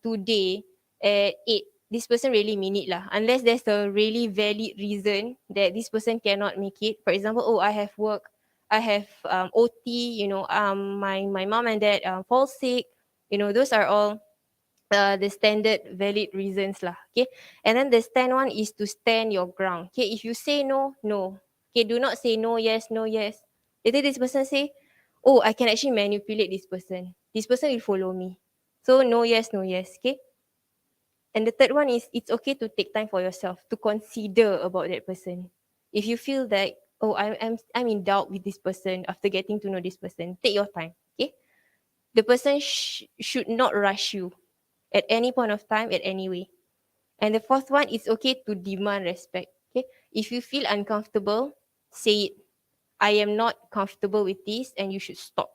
A: today at 8, this person really mean it lah. Unless there's a really valid reason that this person cannot make it. For example, oh, I have work, I have OT, my mom and dad fall sick, those are all the standard valid reasons lah. Okay, and then the stand one is to stand your ground. Okay, if you say no, no. Okay, do not say no, yes, no, yes. Later this person say, oh, I can actually manipulate this person. This person will follow me. So no, yes, no, yes. Okay. And the third one is it's okay to take time for yourself to consider about that person. If you feel that, oh, I'm in doubt with this person after getting to know this person, take your time. Okay. The person should not rush you at any point of time, at any way. And the fourth one, it's okay to demand respect. Okay. If you feel uncomfortable, say it. I am not comfortable with this and you should stop.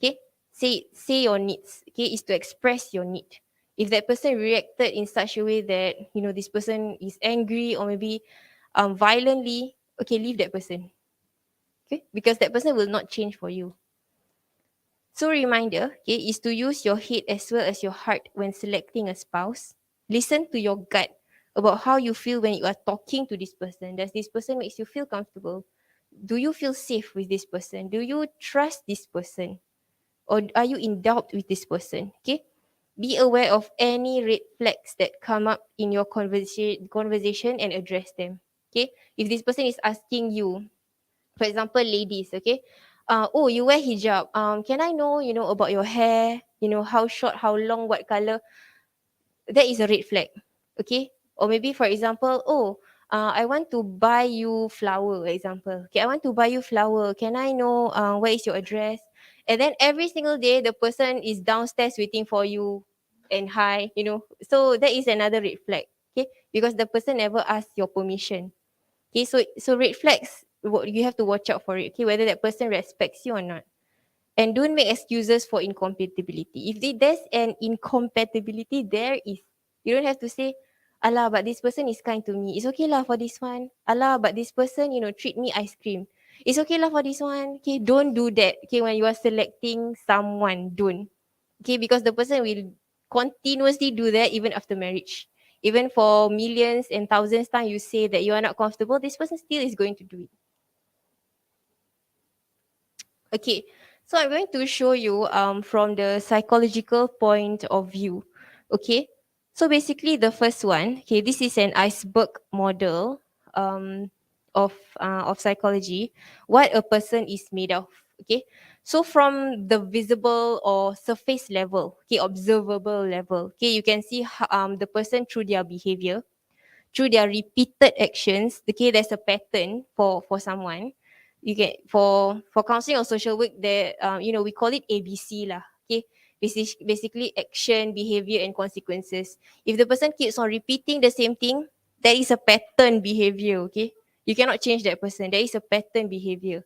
A: Okay. Say your needs. Okay. Is to express your need. If that person reacted in such a way that, this person is angry or maybe violently, okay, leave that person. Okay. Because that person will not change for you. So reminder, okay, is to use your head as well as your heart when selecting a spouse. Listen to your gut about how you feel when you are talking to this person. Does this person makes you feel comfortable? Do you feel safe with this person? Do you trust this person? Or are you in doubt with this person? Okay. Be aware of any red flags that come up in your conversation and address them. Okay. If this person is asking you, for example, ladies, okay, oh, you wear hijab, can I know, about your hair, how short, how long, what color? That is a red flag. Okay. Or maybe, for example, oh, I want to buy you flower, example. Okay, I want to buy you flower, can I know where is your address? And then every single day the person is downstairs waiting for you and hi, so that is another red flag. Okay, because the person never asked your permission. Okay, so red flags, you have to watch out for it. Okay, whether that person respects you or not. And don't make excuses for incompatibility. If there's an incompatibility, there is. You don't have to say, Allah, but this person is kind to me. It's okay lah for this one. Allah, but this person, treat me ice cream. It's okay lah for this one. Okay, don't do that. Okay, when you are selecting someone, don't. Okay, because the person will continuously do that even after marriage. Even for millions and thousands time you say that you are not comfortable, this person still is going to do it. Okay. So I'm going to show you from the psychological point of view. Okay. So basically the first one, okay, this is an iceberg model um of psychology, what a person is made of. Okay. So from the visible or surface level, okay, observable level, okay, you can see the person through their behavior, through their repeated actions. Okay, there's a pattern for someone. You get for counseling or social work, there we call it ABC lah. Okay, basically action, behavior, and consequences. If the person keeps on repeating the same thing, there is a pattern behavior. Okay, you cannot change that person. There is a pattern behavior.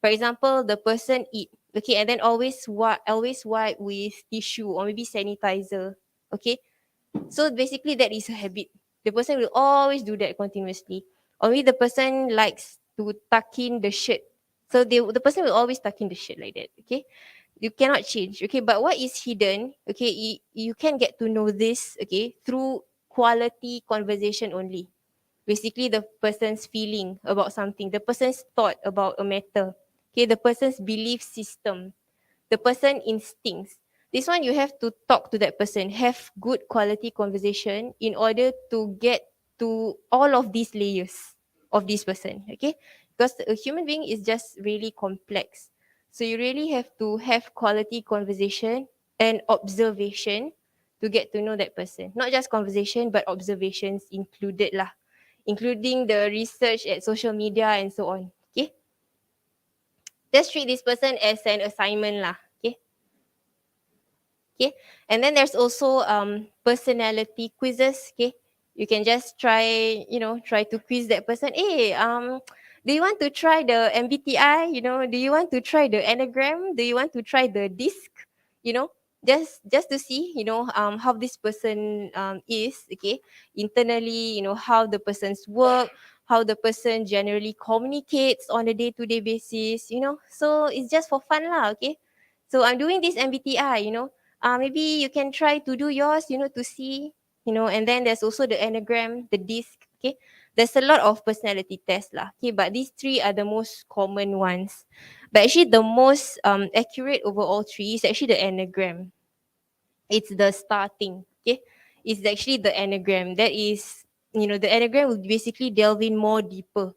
A: For example, the person eat, okay, and then always wipe with tissue or maybe sanitizer. Okay, so basically, that is a habit. The person will always do that continuously. Only the person likes to tuck in the shirt. So the person will always tuck in the shirt like that. Okay. You cannot change. Okay. But what is hidden? Okay. You can get to know this. Okay. Through quality conversation only. Basically, the person's feeling about something, the person's thought about a matter. Okay. The person's belief system, the person instincts. This one you have to talk to that person, have good quality conversation in order to get to all of these layers of this person. Okay, because a human being is just really complex, so you really have to have quality conversation and observation to get to know that person. Not just conversation but observations included lah, including the research at social media and so on. Okay, just treat this person as an assignment lah. Okay. Okay, and then there's also personality quizzes. Okay, you can just try to quiz that person. Hey, do you want to try the MBTI? Do you want to try the Enneagram? Do you want to try the DISC? you know just to see how this person is. Okay, internally, how the person's work, how the person generally communicates on a day-to-day basis. So it's just for fun lah. Okay, so I'm doing this MBTI. Maybe you can try to do yours, to see. And then there's also the Enneagram, the DISC. Okay, there's a lot of personality tests lah. Okay, but these three are the most common ones. But actually, the most accurate over all three is actually the Enneagram. It's the starting. Okay, it's actually the Enneagram. That is, the Enneagram will basically delve in more deeper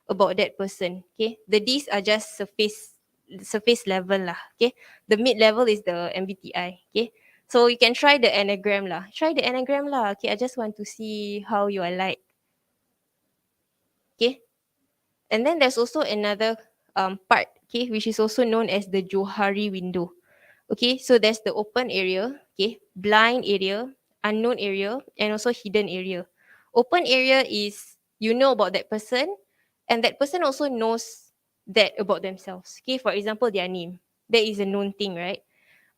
A: about that person. Okay, the D's are just surface level lah. Okay, the mid level is the MBTI. Okay, so you can try the Enneagram lah. Try the Enneagram lah. Okay, I just want to see how you are like. Okay, and then there's also another part. Okay, which is also known as the Johari window. Okay, so there's the open area, okay, blind area, unknown area, and also hidden area. Open area is you know about that person, and that person also knows that about themselves. Okay, for example, their name. That is a known thing, right?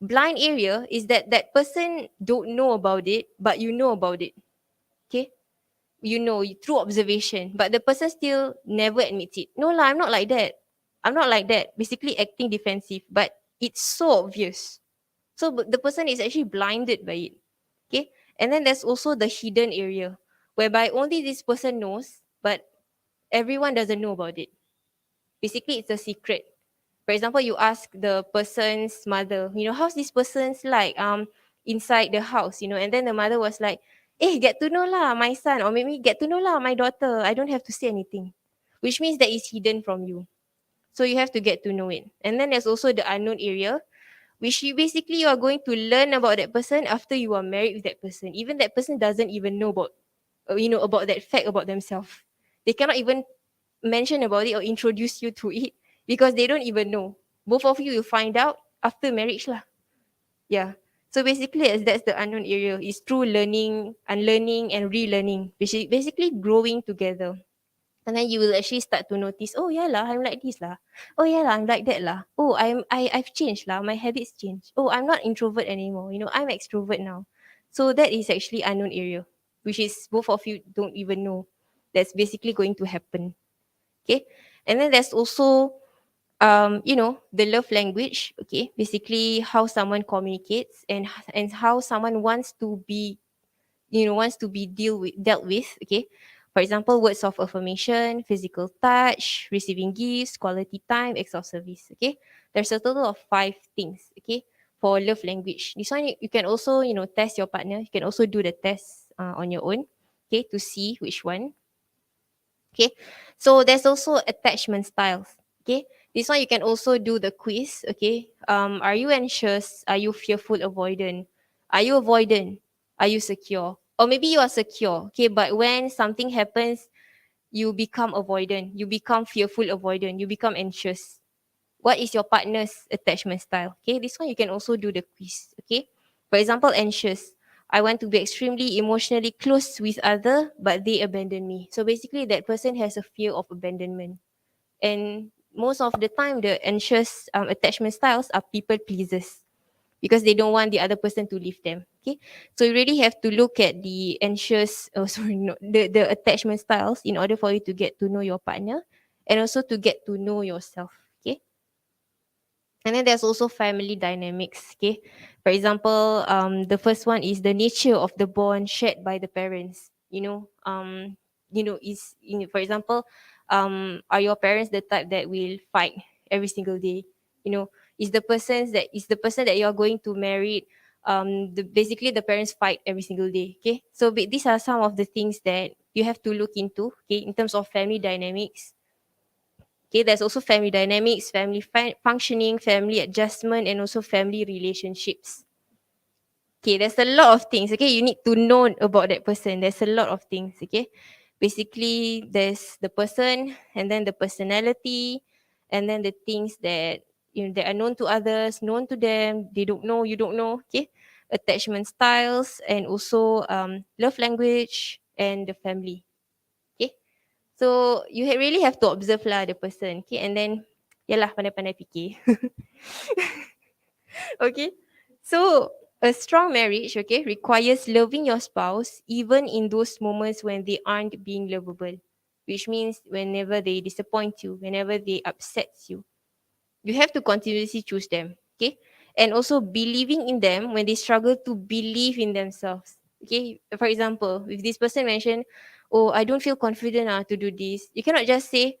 A: Blind area is that that person don't know about it, but you know about it. Okay, through observation, but the person still never admits it. No lah, I'm not like that. I'm not like that. Basically acting defensive, but it's so obvious. So the person is actually blinded by it. Okay. And then there's also the hidden area, whereby only this person knows, but everyone doesn't know about it. Basically, it's a secret. For example, you ask the person's mother, how's this person's like inside the house, and then the mother was like, get to know lah my son, or maybe get to know lah my daughter. I don't have to say anything, which means that is hidden from you. So you have to get to know it. And then there's also the unknown area, which basically you are going to learn about that person after you are married with that person. Even that person doesn't even know about that fact about themselves. They cannot even mention about it or introduce you to it because they don't even know. Both of you will find out after marriage lah. Yeah. So basically, that's the unknown area. Is through learning, unlearning, and relearning, which is basically growing together. And then you will actually start to notice, oh yeah lah, I'm like this lah. Oh yeah lah, I'm like that lah. Oh, I've changed lah. My habits changed. Oh, I'm not introvert anymore. I'm extrovert now. So that is actually unknown area, which is both of you don't even know. That's basically going to happen. Okay. And then there's also the love language. Okay, basically how someone communicates and how someone wants to be dealt with. Okay, for example, words of affirmation, physical touch, receiving gifts, quality time, acts of service. Okay, There's a total of 5 things, okay, for love language. This one you can also, test your partner. You can also do the test on your own, okay, to see which one. Okay, so there's also attachment styles. Okay, this one you can also do the quiz. Okay, are you anxious? Are you fearful, avoidant? Are you avoidant? Are you secure? Or maybe you are secure. Okay, but when something happens, you become avoidant, you become fearful, avoidant, you become anxious. What is your partner's attachment style? Okay, this one you can also do the quiz. Okay, for example, anxious. I want to be extremely emotionally close with other, but they abandon me. So basically, that person has a fear of abandonment, and most of the time, the anxious attachment styles are people pleasers because they don't want the other person to leave them. Okay, so you really have to look at the anxious, oh sorry, no, the attachment styles in order for you to get to know your partner, and also to get to know yourself. Okay, and then there's also family dynamics. Okay, for example, the first one is the nature of the bond shared by the parents. Is, for example, are your parents the type that will fight every single day? you know is the person that you're going to marry, basically the parents fight every single day. Okay, so these are some of the things that you have to look into, okay, in terms of family dynamics. Okay, there's also family dynamics, family functioning, family adjustment, and also family relationships. Okay, there's a lot of things. Okay, you need to know about that person. There's a lot of things. Okay, basically, there's the person, and then the personality, and then the things that that are known to others, known to them. They don't know, you don't know. Okay, attachment styles, and also love language, and the family. Okay, so you really have to observe lah the person. Okay, and then yalah pandai-pandai fikir. Okay, so a strong marriage, okay, requires loving your spouse even in those moments when they aren't being lovable, which means whenever they disappoint you, whenever they upset you, you have to continuously choose them. Okay, and also believing in them when they struggle to believe in themselves. Okay, for example, if this person mentioned, oh, I don't feel confident to do this, you cannot just say,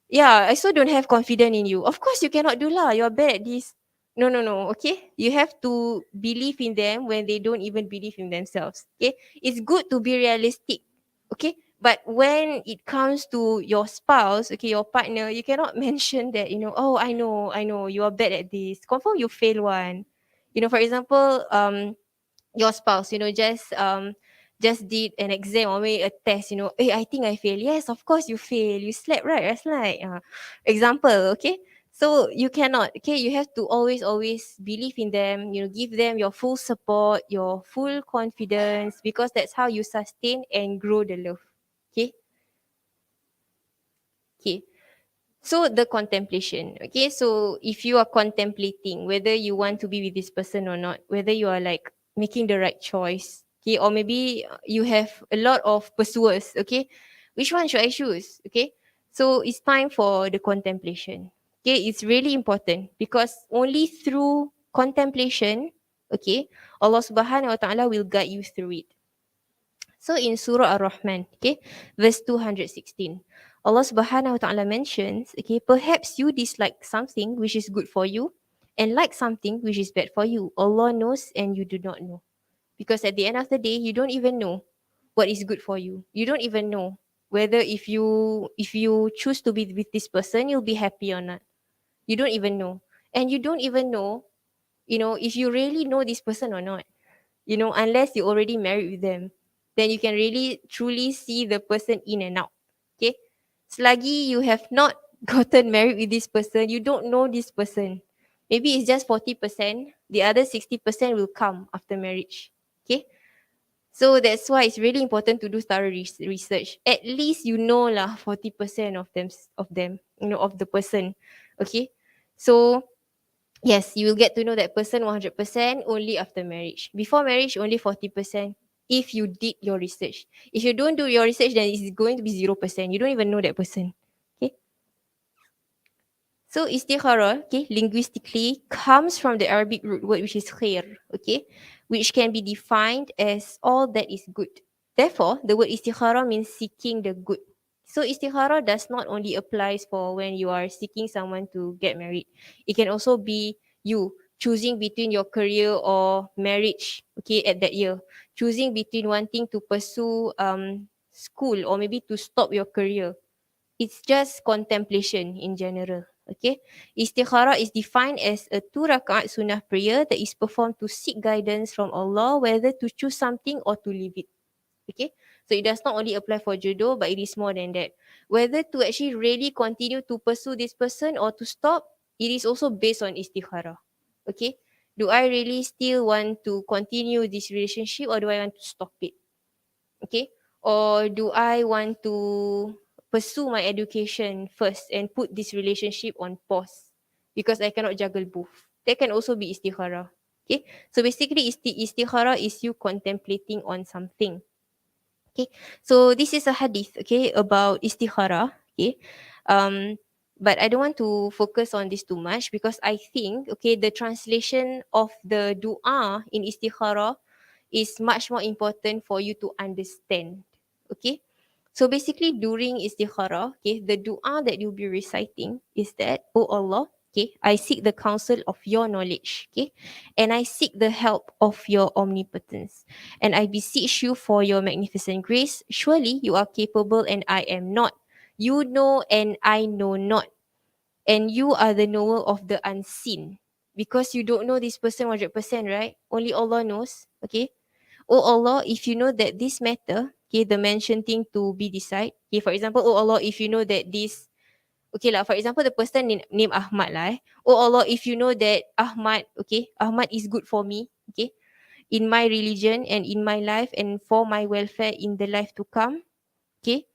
A: yeah, I so don't have confidence in you. Of course you cannot do lah, you're bad at this. No, no, no. Okay, you have to believe in them when they don't even believe in themselves. Okay, it's good to be realistic. Okay, but when it comes to your spouse, okay, your partner, you cannot mention that, oh, I know you are bad at this, confirm you fail one. For example, your spouse, just did an exam or maybe a test, hey, I think I fail. Yes, of course you fail, you slept, right? That's like example. Okay, so you cannot, okay, you have to always believe in them, give them your full support, your full confidence, because that's how you sustain and grow the love. Okay. Okay, so the contemplation. Okay, so if you are contemplating whether you want to be with this person or not, whether you are like making the right choice, okay, or maybe you have a lot of pursuers, okay, which one should I choose? Okay, so it's time for the contemplation. Okay, it's really important because only through contemplation, okay, Allah Subhanahu wa Ta'ala will guide you through it. So in Surah Ar-Rahman, okay, verse 216, Allah Subhanahu wa Ta'ala mentions, okay, perhaps you dislike something which is good for you and like something which is bad for you. Allah knows and you do not know. Because at the end of the day, you don't even know what is good for you. You don't even know whether if you choose to be with this person, you'll be happy or not. You don't even know. And you don't even know, if you really know this person or not, unless you already married with them, then you can really truly see the person in and out. Okay, selagi you have not gotten married with this person, you don't know this person. Maybe it's just 40%, the other 60% will come after marriage. Okay, so that's why it's really important to do thorough research. At least you know lah 40% of them, of the person. Okay, so yes, you will get to know that person 100% only after marriage. Before marriage, only 40% if you did your research. If you don't do your research, then it's going to be 0%. You don't even know that person. Okay. So istikhara, okay, linguistically comes from the Arabic root word which is khair, okay, which can be defined as all that is good. Therefore, the word istikhara means seeking the good. So istikhara does not only applies for when you are seeking someone to get married. It can also be you choosing between your career or marriage, okay, at that year. Choosing between wanting to pursue school or maybe to stop your career. It's just contemplation in general. Okay. Istikhara is defined as a 2 rakaat sunnah prayer that is performed to seek guidance from Allah whether to choose something or to leave it. Okay. So it does not only apply for jodoh, but it is more than that. Whether to actually really continue to pursue this person or to stop, it is also based on istikhara. Okay. Do I really still want to continue this relationship or do I want to stop it? Okay. Or do I want to pursue my education first and put this relationship on pause because I cannot juggle both? That can also be istikhara. Okay. So basically, istikhara is you contemplating on something. Okay. So this is a hadith, okay, about istikhara. Okay. Um, but I don't want to focus on this too much because I think, okay, the translation of the dua in istikhara is much more important for you to understand. Okay. So basically during istikhara, okay, the dua that you'll be reciting is that, oh Allah, okay, I seek the counsel of your knowledge, okay, and I seek the help of your omnipotence, and I beseech you for your magnificent grace. Surely you are capable and I am not. You know and I know not. And you are the knower of the unseen. Because you don't know this person 100%, right? Only Allah knows. Okay. Oh Allah, if you know that this matter, okay, the mentioned thing to be decide. Okay, for example, oh Allah, if you know that this, okay lah, for example, the person name Ahmad lah. Oh Allah, if you know that Ahmad, okay, Ahmad is good for me, okay, in my religion and in my life and for my welfare in the life to come, okay,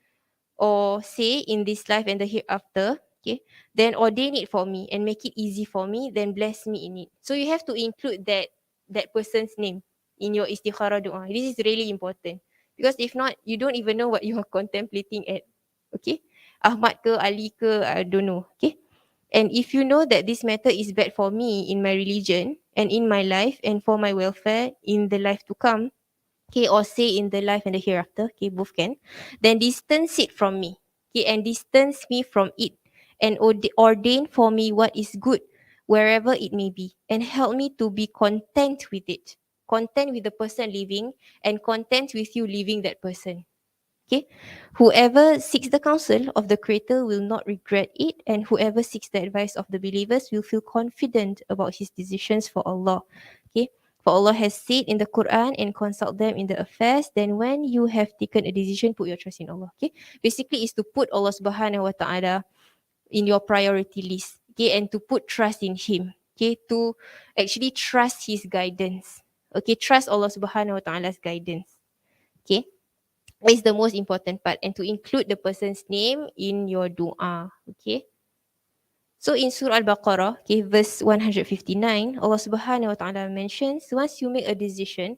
A: or say in this life and the hereafter, okay, then ordain it for me and make it easy for me, then bless me in it. So you have to include that person's name in your istikhara doa. This is really important because if not, you don't even know what you are contemplating at. Okay, Ahmad ke Ali ke, I don't know. Okay, and if you know that this matter is bad for me in my religion and in my life and for my welfare in the life to come, okay, or say in the life and the hereafter, okay, both can, then distance it from me, okay, and distance me from it, and ordain for me what is good, wherever it may be, and help me to be content with it, content with the person living, and content with you leaving that person. Okay. Whoever seeks the counsel of the Creator will not regret it, and whoever seeks the advice of the believers will feel confident about his decisions for Allah. Okay. For Allah has said in the Quran, and consult them in the affairs. Then when you have taken a decision, put your trust in Allah. Okay. Basically is to put Allah Subhanahu Wa Taala in your priority list. Okay. And to put trust in Him. Okay. To actually trust His guidance. Okay. Trust Allah Subhanahu Wa Taala's guidance. Okay. Is the most important part, and to include the person's name in your dua. Okay. So in Surah Al-Baqarah, okay, verse 159, Allah Subhanahu Wa Taala mentions, once you make a decision,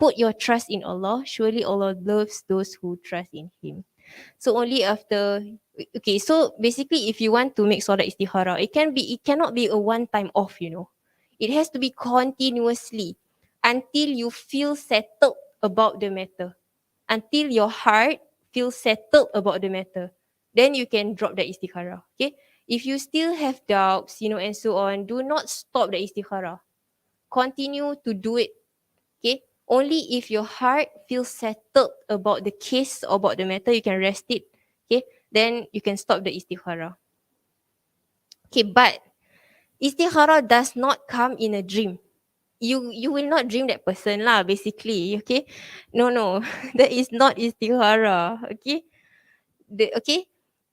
A: put your trust in Allah. Surely Allah loves those who trust in Him. So only after, okay, so basically if you want to make solat istikhara, it cannot be a one time off, you know. It has to be continuously until you feel settled about the matter, until your heart feels settled about the matter. Then you can drop the istikhara. Okay. If you still have doubts, you know, and so on, do not stop the istikhara. Continue to do it. Okay. Only if your heart feels settled about the case or about the matter, you can rest it. Okay. Then you can stop the istikhara. Okay. But istikhara does not come in a dream. You will not dream that person lah, basically. Okay. No. That is not istikhara. Okay. Okay,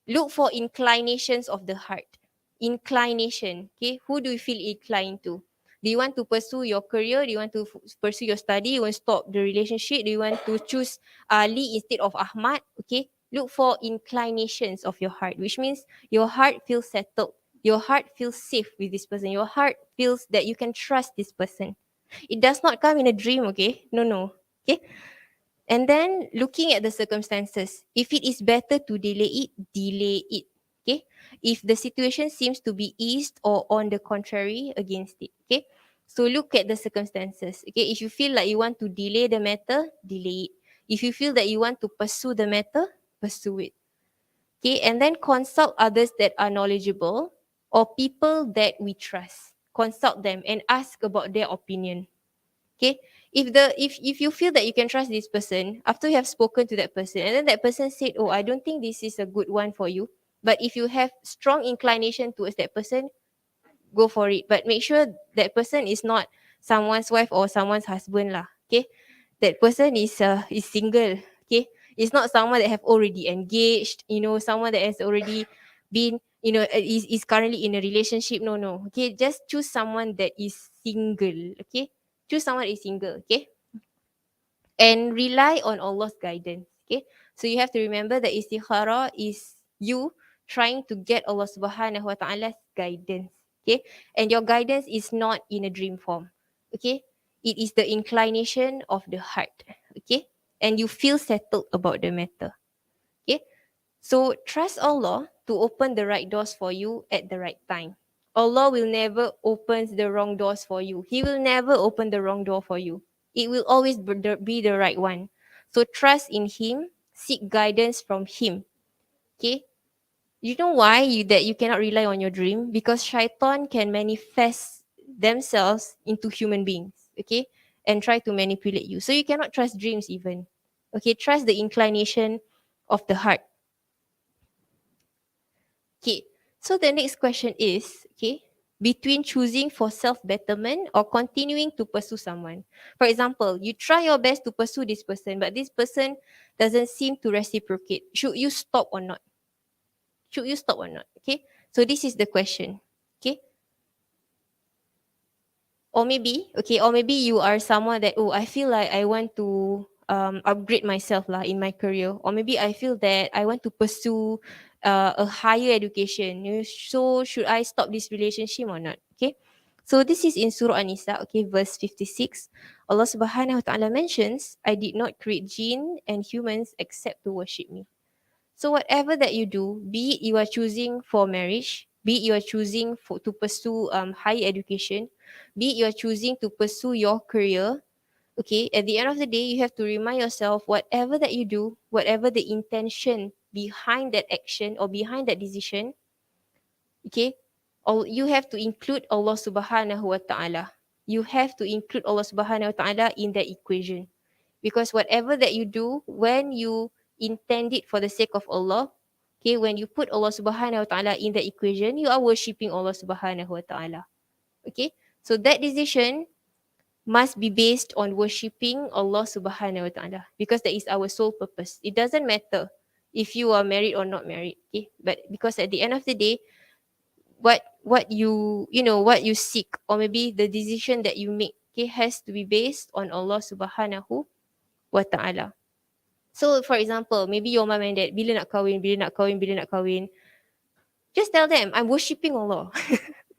A: look for inclinations of the heart. Inclination. Okay, who do you feel inclined to? Do you want to pursue your career? Do you want to pursue your study? Do you want to stop the relationship? Do you want to choose Ali instead of Ahmad? Okay, look for inclinations of your heart, which means your heart feels settled, your heart feels safe with this person, your heart feels that you can trust this person. It does not come in a dream. Okay, no. Okay. And then looking at the circumstances, if it is better to delay it, delay it. Okay. If the situation seems to be eased or on the contrary, against it. Okay. So look at the circumstances. Okay. If you feel like you want to delay the matter, delay it. If you feel that you want to pursue the matter, pursue it. Okay, and then consult others that are knowledgeable or people that we trust. Consult them and ask about their opinion. Okay, if you feel that you can trust this person after you have spoken to that person, and then that person said, oh, I don't think this is a good one for you, but if you have strong inclination towards that person, go for it. But make sure that person is not someone's wife or someone's husband lah. Okay, that person is single. Okay, it's not someone that have already engaged, someone that has already been, is currently in a relationship. No, no. Okay, just choose someone that is single. Okay, choose someone that is single. Okay, and rely on Allah's guidance. Okay, so you have to remember that istikhara is you trying to get Allah Subhanahu Wa Taala's guidance. Okay, and your guidance is not in a dream form. Okay, it is the inclination of the heart. Okay, and you feel settled about the matter. Okay, so trust Allah to open the right doors for you at the right time. Allah will never open the wrong doors for you. He will never open the wrong door for you. It will always be the right one. So trust in Him, seek guidance from Him. Okay? You know why that you cannot rely on your dream? Because shaitan can manifest themselves into human beings. Okay? And try to manipulate you. So you cannot trust dreams even. Okay? Trust the inclination of the heart. Okay, so the next question is, okay, between choosing for self-betterment or continuing to pursue someone. For example, you try your best to pursue this person, but this person doesn't seem to reciprocate. Should you stop or not? Should you stop or not? Okay, so this is the question. Okay, or maybe you are someone that, oh, I feel like I want to upgrade myself lah in my career, or maybe I feel that I want to pursue a higher education. So should I stop this relationship or not? Okay, so this is in Surah An-Nisa, okay, verse 56. Allah Subhanahu Wa Taala mentions, I did not create jinn and humans except to worship me. So whatever that you do, be it you are choosing for marriage, be it you are choosing to pursue higher education, be it you are choosing to pursue your career, okay, at the end of the day, you have to remind yourself whatever that you do, whatever the intention behind that action or behind that decision, okay, you have to include Allah Subhanahu Wa Taala. You have to include Allah Subhanahu Wa Taala in that equation. Because whatever that you do, when you intend it for the sake of Allah, okay, when you put Allah Subhanahu Wa Taala in the equation, you are worshipping Allah Subhanahu Wa Taala. Okay, so that decision must be based on worshipping Allah Subhanahu Wa Taala, because that is our sole purpose. It doesn't matter if you are married or not married, okay, but because at the end of the day, what you seek, or maybe the decision that you make, okay, has to be based on Allah Subhanahu Wa Taala. So for example, maybe your mom and dad, bila nak kahwin, bila nak kahwin, bila nak kahwin, just tell them, I'm worshipping Allah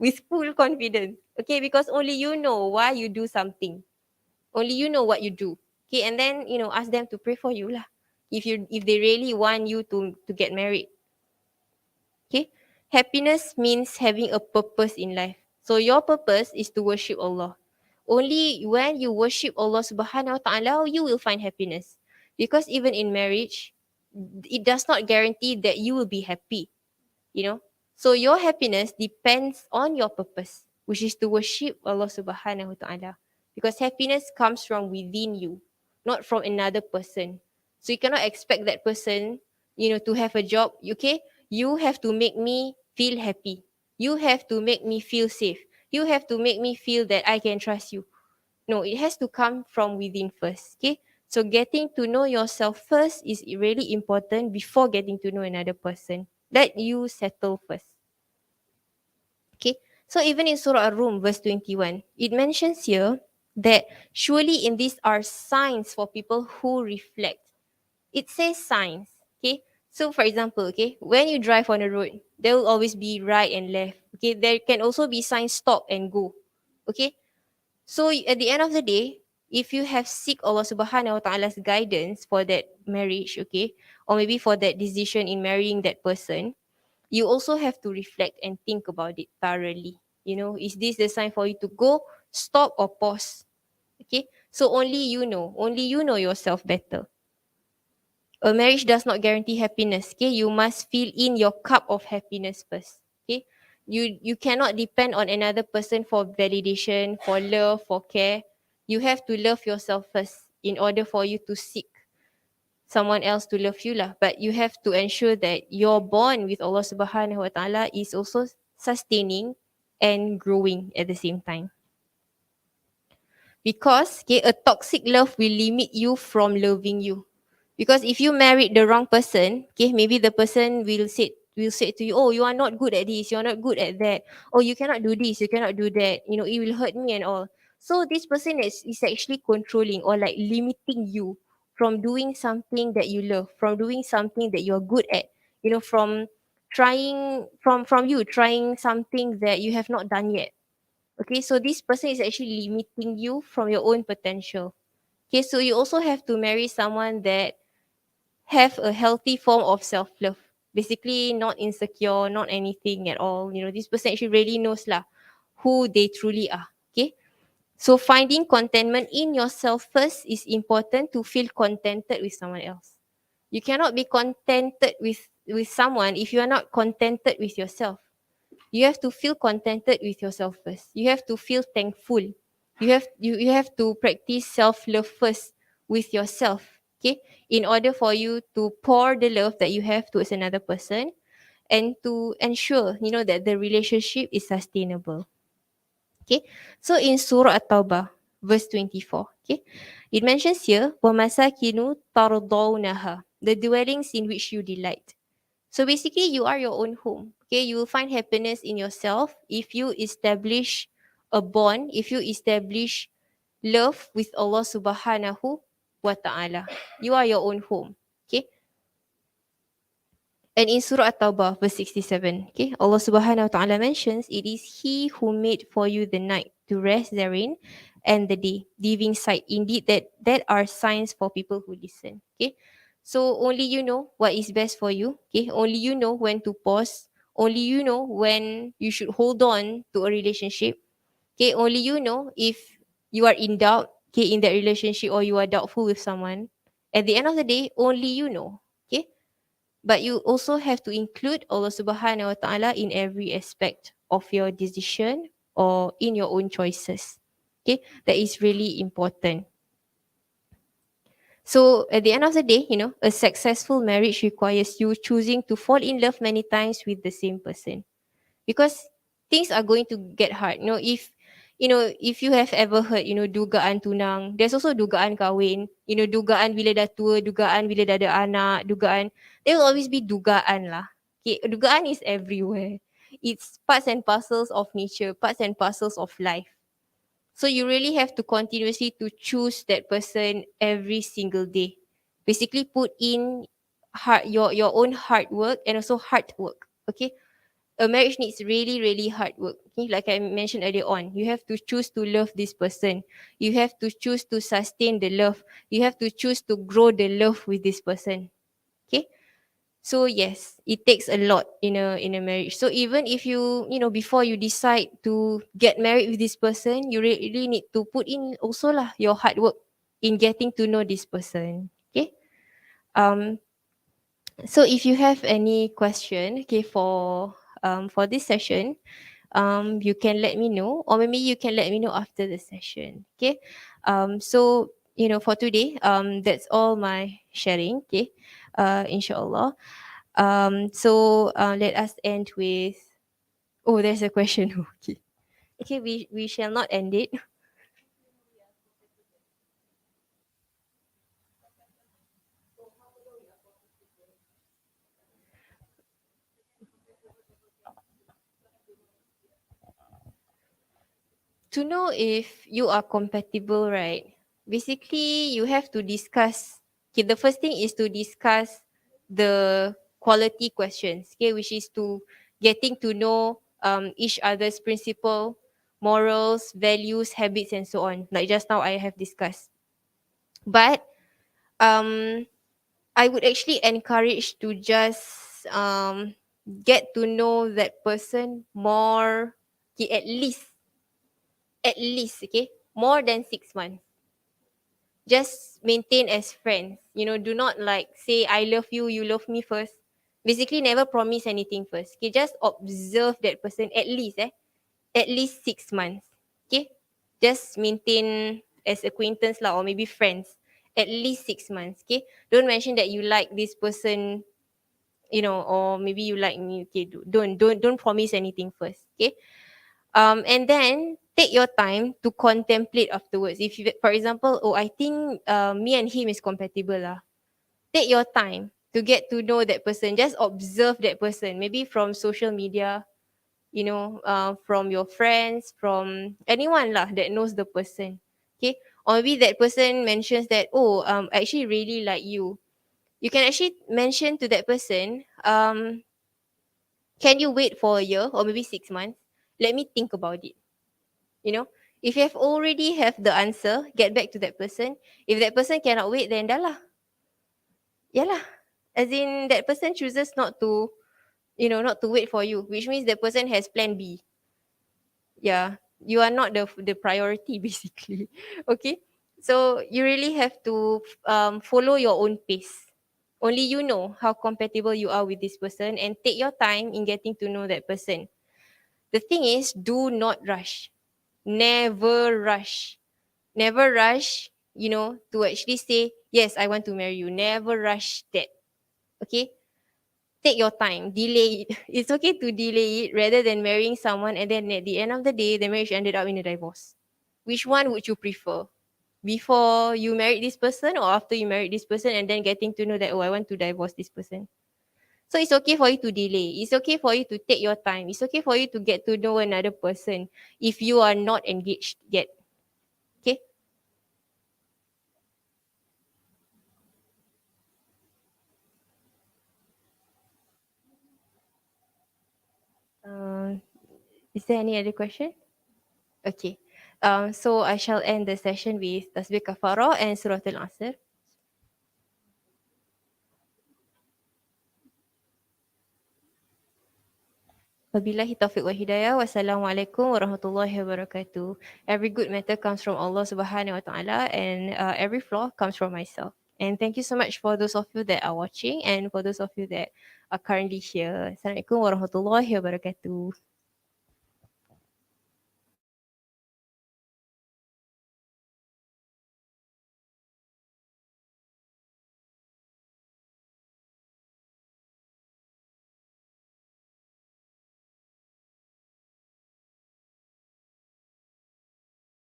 A: with full confidence. Okay, because only you know why you do something. Only you know what you do. Okay, and then ask them to pray for you lah. If they really want you to get married. Okay, happiness means having a purpose in life. So your purpose is to worship Allah. Only when you worship Allah Subhanahu Wa Taala, you will find happiness. Because even in marriage, it does not guarantee that you will be happy, you know. So your happiness depends on your purpose, which is to worship Allah Subhanahu Wa Taala. Because happiness comes from within you, not from another person. So you cannot expect that person, to have a job. Okay, you have to make me feel happy. You have to make me feel safe. You have to make me feel that I can trust you. No, it has to come from within first. Okay, so getting to know yourself first is really important before getting to know another person. Let you settle first. Okay, so even in Surah Ar-Rum, verse 21, it mentions here that surely in these are signs for people who reflect. It says signs. Okay, so for example, okay, when you drive on the road, there will always be right and left. Okay, there can also be signs stop and go. Okay, so at the end of the day, if you have seek Allah Subhanahu Wa Taala's guidance for that marriage, okay, or maybe for that decision in marrying that person, you also have to reflect and think about it thoroughly. Is this the sign for you to go, stop, or pause? Okay, so only you know yourself better. A marriage does not guarantee happiness. Okay, you must fill in your cup of happiness first. Okay, you cannot depend on another person for validation, for love, for care. You have to love yourself first in order for you to seek someone else to love you lah. But you have to ensure that your bond with Allah Subhanahu Wa Taala is also sustaining and growing at the same time. Because okay, a toxic love will limit you from loving you. Because if you married the wrong person, okay, maybe the person will say to you, oh, you are not good at this, you are not good at that, oh, you cannot do this, you cannot do that, it will hurt me and all. So this person is actually controlling or like limiting you from doing something that you love, from doing something that you're good at, from trying something that you have not done yet. Okay, so this person is actually limiting you from your own potential. Okay, so you also have to marry someone that have a healthy form of self-love. Basically, not insecure, not anything at all. This person actually really knows lah who they truly are. Okay, so finding contentment in yourself first is important to feel contented with someone else. You cannot be contented with someone if you are not contented with yourself. You have to feel contented with yourself first. You have to feel thankful. You have to practice self-love first with yourself. Okay, in order for you to pour the love that you have towards another person, and to ensure that the relationship is sustainable. Okay, so in Surah At-Taubah, verse 24, okay, it mentions here, وَمَسَاكِنُ تَرْضَوْنَهَا, the dwellings in which you delight. So basically, you are your own home. Okay, you will find happiness in yourself if you establish a bond, if you establish love with Allah Subhanahu wa Ta'ala. You are your own home. Okay, and in Surah At-Taubah, verse 67, okay, Allah Subhanahu wa Ta'ala mentions, it is He who made for you the night to rest therein and the day, giving sight. Indeed, that are signs for people who listen. Okay. So only you know what is best for you. Okay. Only you know when to pause. Only you know when you should hold on to a relationship. Okay. Only you know if you are in doubt, okay, in that relationship, or you are doubtful with someone. At the end of the day, only you know. Okay, but you also have to include Allah Subhanahu wa Ta'ala in every aspect of your decision or in your own choices. Okay, that is really important. So at the end of the day, a successful marriage requires you choosing to fall in love many times with the same person, because things are going to get hard. If you have ever heard, dugaan tunang, there's also dugaan kahwin, dugaan bila dah tua, dugaan bila dah ada anak, dugaan, there will always be dugaan lah. Okay, dugaan is everywhere. It's parts and parcels of nature, parts and parcels of life. So you really have to continuously to choose that person every single day. Basically put in your own hard work and also hard work. Okay, a marriage needs really, really hard work. Okay? Like I mentioned earlier on, you have to choose to love this person. You have to choose to sustain the love. You have to choose to grow the love with this person. Okay. So yes, it takes a lot in a marriage. So even if before you decide to get married with this person, you really need to put in also lah your hard work in getting to know this person. Okay. Um, so if you have any question, okay, for this session, you can let me know, or maybe you can let me know after the session. Okay. So for today, that's all my sharing. Okay. Inshallah. So let us end with. Oh, there's a question. Okay. Okay. We shall not end it. To know if you are compatible, right? Basically, you have to discuss. Okay, the first thing is to discuss the quality questions. Okay, which is to getting to know each other's principle, morals, values, habits, and so on. Like just now, I have discussed. But um, I would actually encourage to just get to know that person more. Okay, at least, okay, more than 6 months. just maintain as friends. Do not like say I love you, you love me first. Basically, never promise anything first. Okay, just observe that person at least 6 months. Okay, just maintain as acquaintance lah, or maybe friends. At least 6 months. Okay, don't mention that you like this person, or maybe you like me. Okay, don't promise anything first. Okay, and then take your time to contemplate afterwards. If you, for example, oh, I think me and him is compatible lah. Take your time to get to know that person. Just observe that person. Maybe from social media, from your friends, from anyone lah that knows the person. Okay, or maybe that person mentions that, oh, I actually really like you. You can actually mention to that person, can you wait for a year or maybe 6 months? Let me think about it. you know if you have already have the answer, get back to that person. If that person cannot wait, then dah lah. Yeah lah, as in that person chooses not to wait for you, which means that person has plan B. Yeah, you are not the priority basically. Okay, so you really have to follow your own pace. Only you know how compatible you are with this person, and take your time in getting to know that person. The thing is, do not rush. Never rush. Never rush, to actually say, yes, I want to marry you. Never rush that. Okay? Take your time. Delay it. It's okay to delay it rather than marrying someone and then at the end of the day, the marriage ended up in a divorce. Which one would you prefer? Before you married this person, or after you married this person and then getting to know that, oh, I want to divorce this person? So it's okay for you to delay. It's okay for you to take your time. It's okay for you to get to know another person if you are not engaged yet. Okay? Uh, is there any other question? Okay. So I shall end the session with Tasbih Kafarah and Surah Al-Asr. Wabillahi taufiq wa hidayah. Wassalamualaikum warahmatullahi wabarakatuh. Every good matter comes from Allah Subhanahu wa Taala, and every flaw comes from myself. And thank you so much for those of you that are watching and for those of you that are currently here. Assalamualaikum warahmatullahi wabarakatuh.